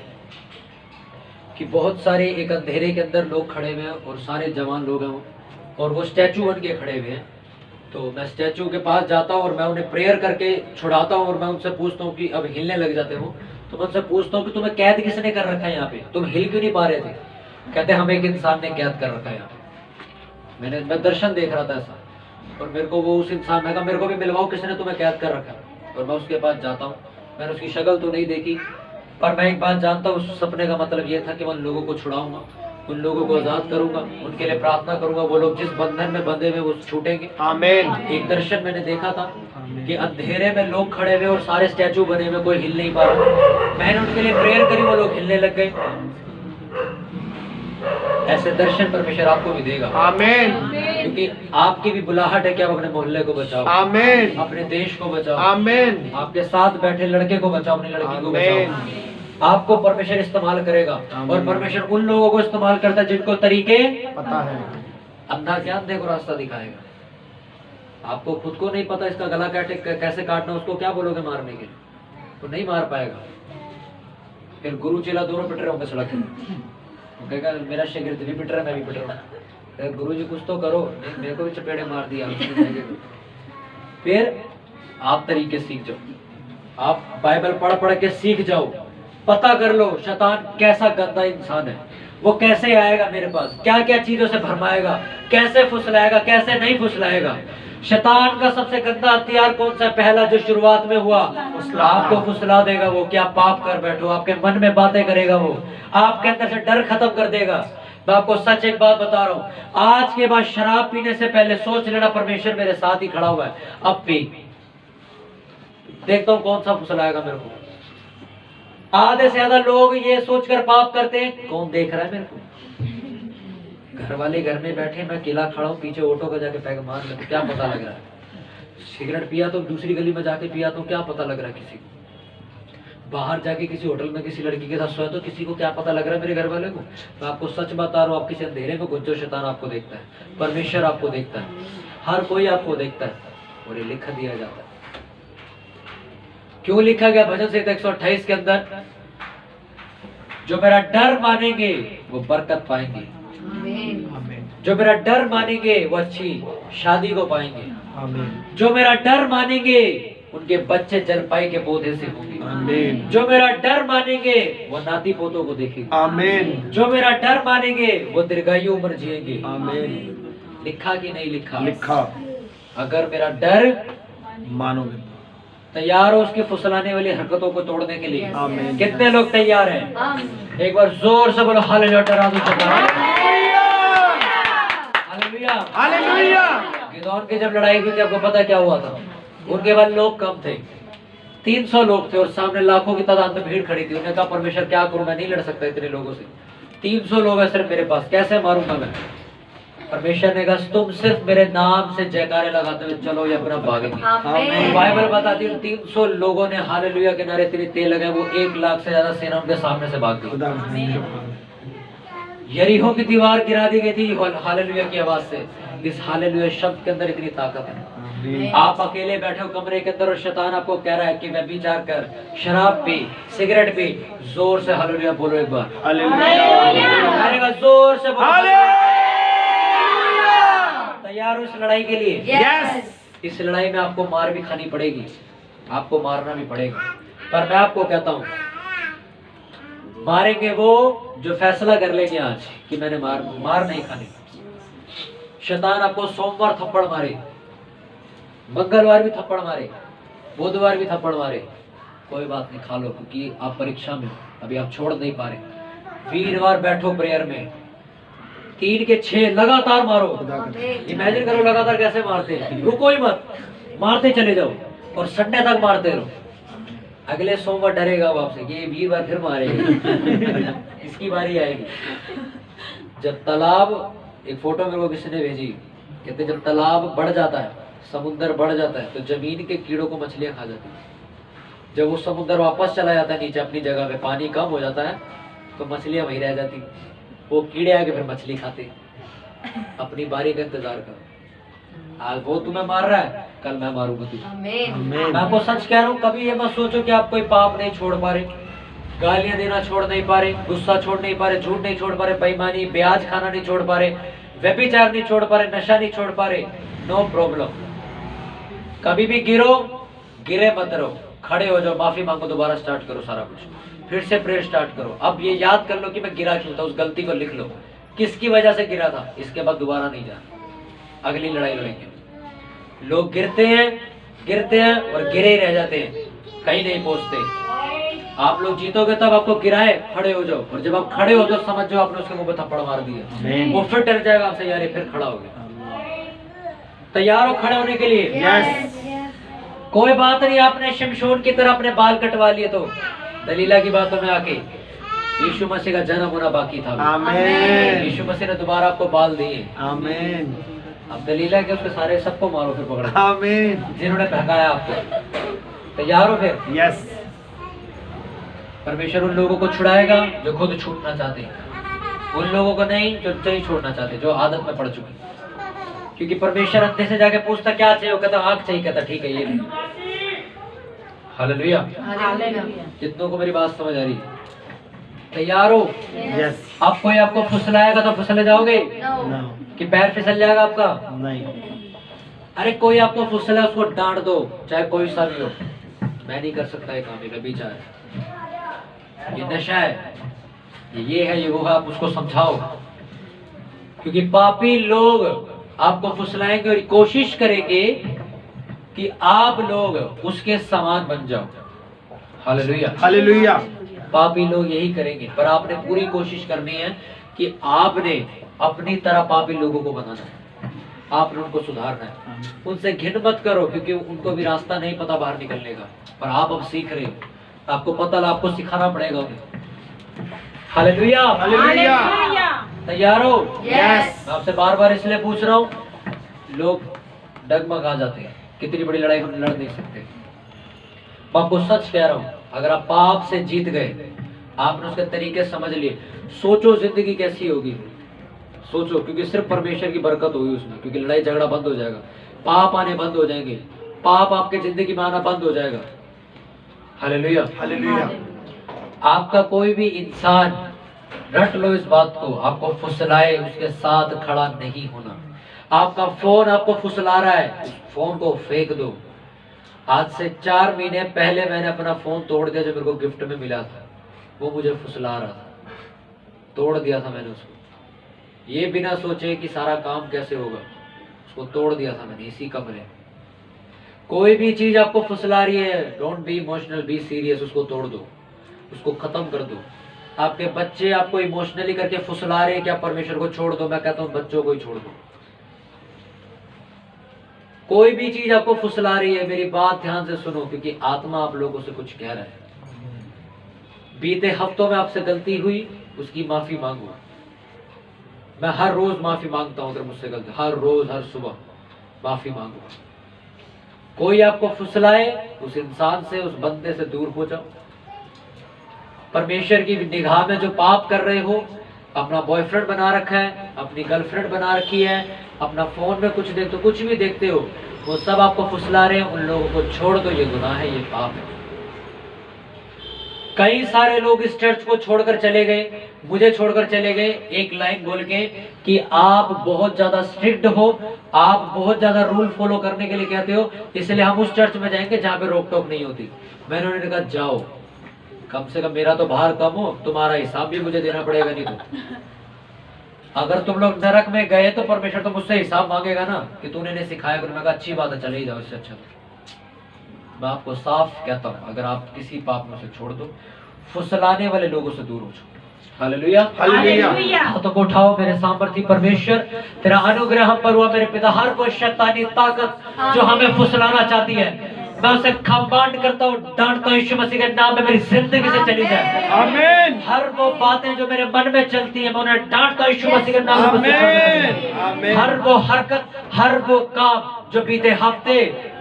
कि बहुत सारे एक अंधेरे के अंदर लोग खड़े हुए हैं और सारे जवान लोग हैं और वो स्टैचू बन के खड़े हुए हैं। तो मैं स्टैचू के पास जाता हूँ और मैं उन्हें प्रेयर करके छुड़ाता हूँ और मैं उनसे पूछता हूँ कि अब हिलने लग जाते हो। तो मैं उनसे पूछता हूँ कि तुम्हें कैद किसने कर रखा है यहाँ पे, तुम हिल क्यों नहीं पा रहे थे? कहते हम एक इंसान ने कैद कर रखा है यहाँ पे। मैं दर्शन देख रहा था ऐसा और मेरे को वो उस इंसान, मैं कहा मेरे को भी मिलवाओ किसने तुम्हें कैद कर रखा है। और मैं उसके पास जाता हूँ, मैंने उसकी शक्ल तो नहीं देखी पर मैं एक बात जानता हूँ, उस सपने का मतलब ये था कि मैं उन लोगों को छुड़ाऊंगा, उन लोगों को आजाद करूंगा, उनके लिए प्रार्थना करूंगा। वो लोग जिस बंधन में बंधे हुए वो छूटेंगे। आमीन। एक दर्शन मैंने देखा था कि अंधेरे में लोग खड़े हुए और सारे स्टैचू बने हुए, कोई हिल नहीं पा रहा। मैंने उनके लिए प्रेयर करी, वो लोग हिलने लग गए। ऐसे दर्शन परमेश्वर आपको भी देगा। आमीन। क्योंकि आपकी भी बुलाहट है कि आप अपने मोहल्ले को बचाओ, आमीन। अपने देश को बचाओ, आमीन। आपके साथ बैठे लड़के को बचाओ, अपनी लड़की को बचाओ। आपको परमेश्वर इस्तेमाल करेगा और परमेश्वर उन लोगों को इस्तेमाल करता है जिनको तरीके पता है। अंधा ज्ञान देखो रास्ता दिखाएगा। आपको खुद को नहीं पता इसका गला कैसे काटना, उसको क्या बोलोगे मारने के लिए? तो नहीं मार पाएगा। फिर गुरु चेला दोनों पिट रहे होंगे सड़क पे, वो कहेगा मेरा शागिर्द भी पिट रहा है, मैं भी पिट रहा हूँ। गुरु जी कुछ तो करो, नहीं मेरे को भी चपेड़े मार दिया। फिर आप तरीके सीख जाओ, आप बाइबल पढ़ पढ़ के सीख जाओ, पता कर लो शैतान कैसा गंदा इंसान है, वो कैसे आएगा मेरे पास, क्या क्या चीजों से भरमाएगा, कैसे फुसलाएगा, कैसे नहीं फुसलाएगा। शैतान का सबसे गंदा हथियार कौन सा? पहला जो शुरुआत में हुआ, आपको फुसला देगा वो कि आप पाप कर बैठो, आपके मन में बातें करेगा वो, आपके अंदर से डर खत्म कर देगा। मैं आपको सच एक बात बता रहा हूँ, आज के बाद शराब पीने से पहले सोच लेना परमेश्वर मेरे साथ ही खड़ा हुआ है, अब पी, देखता हूँ कौन सा फुसलाएगा मेरे को। आधे से ज्यादा लोग ये सोचकर पाप करते हैं, कौन देख रहा है मेरे को? घर वाले घर में बैठे, मैं अकेला खड़ा हूँ, पीछे ऑटो का जाके पैग मार ले तो क्या पता लग रहा है? सिगरेट पिया तो दूसरी गली में जाके पिया तो क्या पता लग रहा है किसी को? बाहर जाके किसी होटल में किसी लड़की के साथ सोया तो किसी को क्या पता लग रहा है मेरे घर वाले को? मैं आपको सच बता रहा हूँ, आप किसी अंधेरे में घुस जाओ, शैतान आपको देखता है, परमेश्वर आपको देखता है, हर कोई आपको देखता है। और ये लिख दिया जाता है। क्यों लिखा गया भजन संहिता 128 के अंदर? जो मेरा डर मानेंगे वो बरकत पाएंगे, जो मेरा डर मानेंगे वो अच्छी शादी को पाएंगे, जो मेरा डर मानेंगे उनके बच्चे जलपाई के पौधे से होंगे, जो मेरा डर मानेंगे वो नाती पोतों को देखेंगे, आमीन। जो मेरा डर मानेंगे वो दीर्घायु उम्र जिएंगे, आमीन। लिखा कि नहीं लिखा? लिखा। अगर मेरा डर मानोगे, तैयार हो उसकी फुसलाने वाली हरकतों को तोड़ने के लिए? आमीन। कितने लोग तैयार हैं? एक बार जोर से बोलो हालेलुया, डरा दो शैतान। Hallelujah, hallelujah. गिदोन की जब लड़ाई हुई थी, आपको पता क्या हुआ था? उनके बाद लोग कम थे, 300 लोग थे और सामने लाखों की तादाद में भीड़ खड़ी थी। उन्होंने कहा परमेश्वर क्या करूं, मैं नहीं लड़ सकता इतने लोगों से, 300 लोग है सिर्फ मेरे पास, कैसे मारूंगा मैं? परमेश्वर ने कहा तुम सिर्फ मेरे नाम से जयकारे लगाते हुए चलो, ये अपना भागेंगे। बाइबल बताती है 300 लोगों ने हालेलुया के नारे इतने तेल लगाए, वो 1 लाख से ज्यादा सेना उनके सामने से भाग गई। यरीहो की दीवार गिरा दी गई थी हालेलुया की आवाज से। इस हालेलुया शब्द के अंदर इतनी ताकत है। आप अकेले बैठे हो कमरे के अंदर और शैतान आपको कह रहा है कि व्यभिचार कर, शराब पी, सिगरेट पी, जोर से हालेलुया बोलो एक बार। हालेलुया जोर से बोलो। तैयार हो इस लड़ाई के लिए? यस। इस लड़ाई में आपको मार भी खानी पड़ेगी, आपको मारना भी पड़ेगा, पर मैं आपको कहता हूँ मारेंगे वो जो फैसला कर लेंगे आज कि मैंने मार नहीं खानी। शैतान आपको सोमवार थप्पड़ मारे, मंगलवार भी थप्पड़ मारे, बुधवार भी थप्पड़ मारे, कोई बात नहीं, खा लो, क्योंकि आप परीक्षा में हो, अभी आप छोड़ नहीं पा रहे। वीरवार बैठो प्रेयर में, 3 के 6 लगातार मारो। इमेजिन करो लगातार कैसे मारते हैं, रुको ही मत, मारते चले जाओ और संडे तक मारते रहो। अगले सोमवार डरेगा वो आपसे कि ये वीरवार फिर मारेगा, इसकी बारी आएगी। जब तालाब, एक फोटो मेरे को किसी ने भेजी, कहते जब तालाब बढ़ जाता है, समुद्र बढ़ जाता है, तो जमीन के कीड़ों को मछलियां खा जाती है। जब वो समुद्र वापस चला जाता है नीचे अपनी जगह पे, पानी कम हो जाता है, तो मछलियां वहीं रह जाती, वो कीड़े आके फिर मछली खाते। अपनी बारी का इंतजार करो। आज वो तुम्हें मार रहा है, कल मैं मारूंगा तुझे। आमीन। आमीन। मैं आपको सच कह रहा हूँ, कभी ये मत सोचो कि आप कोई पाप नहीं छोड़ पा रहे, गालियां देना छोड़ नहीं पा रहे, गुस्सा छोड़ नहीं पा रहे, झूठ नहीं छोड़ पा रहे, बेईमानी ब्याज खाना नहीं छोड़ पा रहे, व्यभिचार नहीं छोड़ पा रहे, नशा नहीं छोड़ पा रहे। No problem. कभी भी गिरे मत रहो, खड़े हो जाओ, माफी मांगो, दोबारा स्टार्ट करो सारा कुछ, फिर से प्रेयर स्टार्ट करो। अब ये याद कर लो कि मैं गिरा क्यों था, उस गलती को लिख लो, किसकी वजह से गिरा था, इसके बाद दोबारा नहीं जाना, अगली लड़ाई लड़ेंगे। लोग गिरते हैं और गिरे ही रह जाते हैं, कहीं नहीं पहुंचते। आप लोग जीतोगे तब आपको गिराए, खड़े हो जाओ, और जब आप खड़े हो जाओ समझ जाओ आपने उसके मुंह पे थप्पड़ मार दिया, वो फिर डर जाएगा आपसे, यार ये फिर खड़ा हो गया। तैयार हो खड़े होने के लिए? यस। कोई बात नहीं, आपने शिमशोन की तरह अपने बाल कटवा लिए तो दलीला की बातों में आके यीशु मसीह का जन्म होना बाकी था। आमीन। यीशु मसीह ने दोबारा आपको बाल दिए। आमीन। अब दलीला के उसके सारे सबको मारो फिर पकड़, आमीन। जिन्होंने भगाया आपको। तैयार हो फिर? यस। परमेश्वर उन लोगों को छुड़ाएगा जो खुद छूटना चाहते हैं, उन लोगों को नहीं जो नहीं छोड़ना चाहते, जो आदत में पड़ चुके। क्योंकि परमेश्वर अंधे से जाके पूछता क्या चाहिए, वो कहता आँख चाहिए, कहता ठीक है ये ले। हालेलुया। हालेलुया। कितनों को मेरी बात समझ आ रही है? तैयार हो? यस। अब कोई आपको फुसलाएगा तो फुसले जाओगे नो। कि पैर फिसल जाएगा आपका? नहीं। अरे कोई आपको फुसला, उसको डांट दो, चाहे कोई सा भी हो। मैं नहीं कर सकता ये काम, ये व्यभिचार है, ये नशा है, ये है, ये वो है, आप उसको समझाओ। क्योंकि पापी लोग आपको फुसलाएंगे और कोशिश करेंगे कि आप लोग उसके समान बन जाओ। हालेलुया। हालेलुया। पापी लोग यही करेंगे, पर आपने पूरी कोशिश करनी है कि आपने अपनी तरह पापी लोगों को बनाना है, आपने उनको सुधारना है। उनसे घिन मत करो, क्योंकि उनको भी रास्ता नहीं पता बाहर निकलने का, पर आप अब सीख रहे हो, आपको पता, आपको सिखाना पड़ेगा उन्हें। हालेलुया। हालेलुया। तैयार हो? यस। मैं आपसे बार बार इसलिए पूछ रहा हूँ, लोग डगमगा जाते हैं, कितनी बड़ी लड़ाई हम लड़ नहीं सकते। मैं आपको सच कह रहा हूँ, अगर आप पाप से जीत गए, आपने उसके तरीके समझ लिए, सोचो जिंदगी कैसी होगी, सोचो, क्योंकि सिर्फ परमेश्वर की बरकत होगी उसमें, क्योंकि लड़ाई झगड़ा बंद हो जाएगा, पाप आने बंद हो जाएंगे, पाप आपके जिंदगी में आना बंद हो जाएगा। हालेलुया। हालेलुया। आपका कोई भी इंसान, रट लो इस बात को, आपको फुसलाए उसके साथ खड़ा नहीं होना। आपका फोन आपको फुसला रहा है, उस फोन को फेंक दो। आज से 4 महीने पहले मैंने अपना फोन तोड़ दिया, जो मेरे को गिफ्ट में मिला था, वो मुझे फुसला रहा था, तोड़ दिया था मैंने उसको, ये बिना सोचे कि सारा काम कैसे होगा, उसको तोड़ दिया था मैंने इसी कमरे। कोई भी चीज आपको फुसला रही है, don't be emotional, be serious, उसको तोड़ दो, उसको खत्म कर दो। आपके बच्चे आपको इमोशनली करके फुसला रहे हैं, क्या परमेश्वर को छोड़ दो? मैं कहता हूँ बच्चों को ही छोड़ दो। कोई भी चीज आपको फुसला रही है, मेरी बात ध्यान से सुनो, क्योंकि आत्मा आप लोगों से कुछ कह रहा है। बीते हफ्तों में आपसे गलती हुई, उसकी माफी मांगो। मैं हर रोज माफी मांगता हूं अगर मुझसे गलती, हर रोज, हर सुबह माफी मांगो। कोई आपको फुसलाए, उस इंसान से, उस बंदे से दूर हो जाओ। परमेश्वर की निगाह में जो पाप कर रहे हो, अपना बॉयफ्रेंड बना रखा है, अपनी गर्लफ्रेंड बना रखी है, अपना फोन में कुछ देखते हो, कुछ भी देखते हो, वो सब आपको फुसला रहे हैं, उन लोगों को छोड़ दो। ये गुनाह है, ये पाप है। कई सारे लोग इस चर्च को छोड़कर चले गए, मुझे छोड़कर चले गए, एक लाइन बोल के कि आप बहुत ज्यादा स्ट्रिक्ट हो, आप बहुत ज्यादा रूल फॉलो करने के लिए कहते हो, इसलिए हम उस चर्च में जाएंगे जहां पे रोक टोक नहीं होती। मैंने उन्हें कहा जाओ, कम से कम मेरा तो बाहर कम हो, तुम्हारा हिसाब भी मुझे देना पड़ेगा। नहीं तो अगर तुम लोग नरक में गए तो परमेश्वर तो मुझसे हिसाब मांगेगा ना, कि तूने इन्हें सिखाया। मैं कहा अच्छी बात है, चले ही जाओ, इससे अच्छा। मैं आपको साफ कहता हूं, अगर आप किसी पाप में से छोड़ दो, फुसलाने वाले लोगों से दूर हो जाओ। हालेलुया। हालेलुया। हाथों को उठाओ। मेरे सामर्थी परमेश्वर, तेरा अनुग्रह हम पर हुआ मेरे पिता। हर कोई शैतानी ताकत जो हमें फुसलाना चाहती है, मैं उसे कमांड करता हूँ, डांटता हूँ, यीशु मसीह के नाम में मेरी जिंदगी से चली जाए। आमीन। हर वो बातें जो मेरे मन में चलती है, मैं उन्हें डांटता हूँ, यीशु मसीह के नाम में मुझसे छोड़ दे। आमीन। हर वो हरकत, हर वो काम जो बीते हफ्ते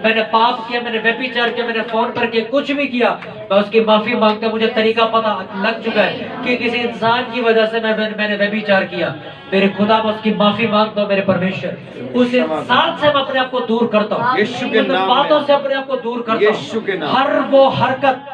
मैंने पाप किया, मैंने व्यभिचार किया, मैंने फोन पर किया, कुछ भी किया, मैं उसकी माफी मांगता हूं। मुझे तरीका पता लग चुका है कि किसी इंसान की वजह से मैंने व्यभिचार किया। मेरे खुदा, मैं उसकी माफी मांगता हूँ मेरे परमेश्वर। उस इंसान से मैं अपने आप को दूर करता हूँ, यीशु के उन नाम बातों में। से अपने आप को दूर करता यीशु के हूँ। नाम। हर वो हरकत,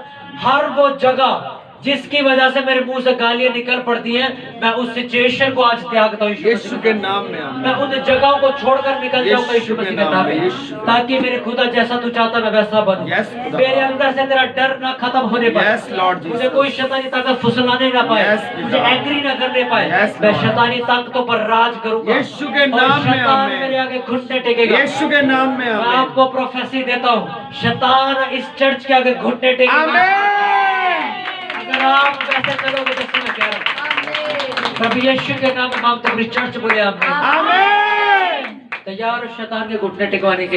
हर वो जगह जिसकी वजह से मेरे मुंह से गालियां निकल पड़ती हैं, मैं उस सिचुएशन को आज त्यागता हूँ यीशु के नाम में मैं उन जगहों को छोड़कर निकल जाऊंगा यीशु यीशु के मसीह के नाम नाम में, में, यीशु के ताकि मेरे खुदा जैसा तू चाहता मैं वैसा बनूं। Yes, खुदा। मेरे अंदर से तेरा डर ना खत्म होने पाए। Yes, Lord Jesus। मुझे कोई शैतानी ताकत फुसलाने ना पाए, Yes, खुदा। मुझे एग्री ना करने पाए। Yes, मैं Lord। शैतानी ताकतों पर राज करूंगा यीशु के और नाम में, शैतान आमीन। मेरे आगे घुटने टेकेगा। यीशु के नाम में मैं आमीन। आपको प्रोफेसी देता हूँ, शैतान इस चर्च के आगे घुटने टेकेगा। आमीन। अगर आप वैसे करोगे जैसे मैं कह रहा हूँ, प्रभु यीशु के नाम में मांगते पूरी चर्च बोले आमीन। आमीन। तैयार हो शैतान के घुटने टिकवाने के लिए?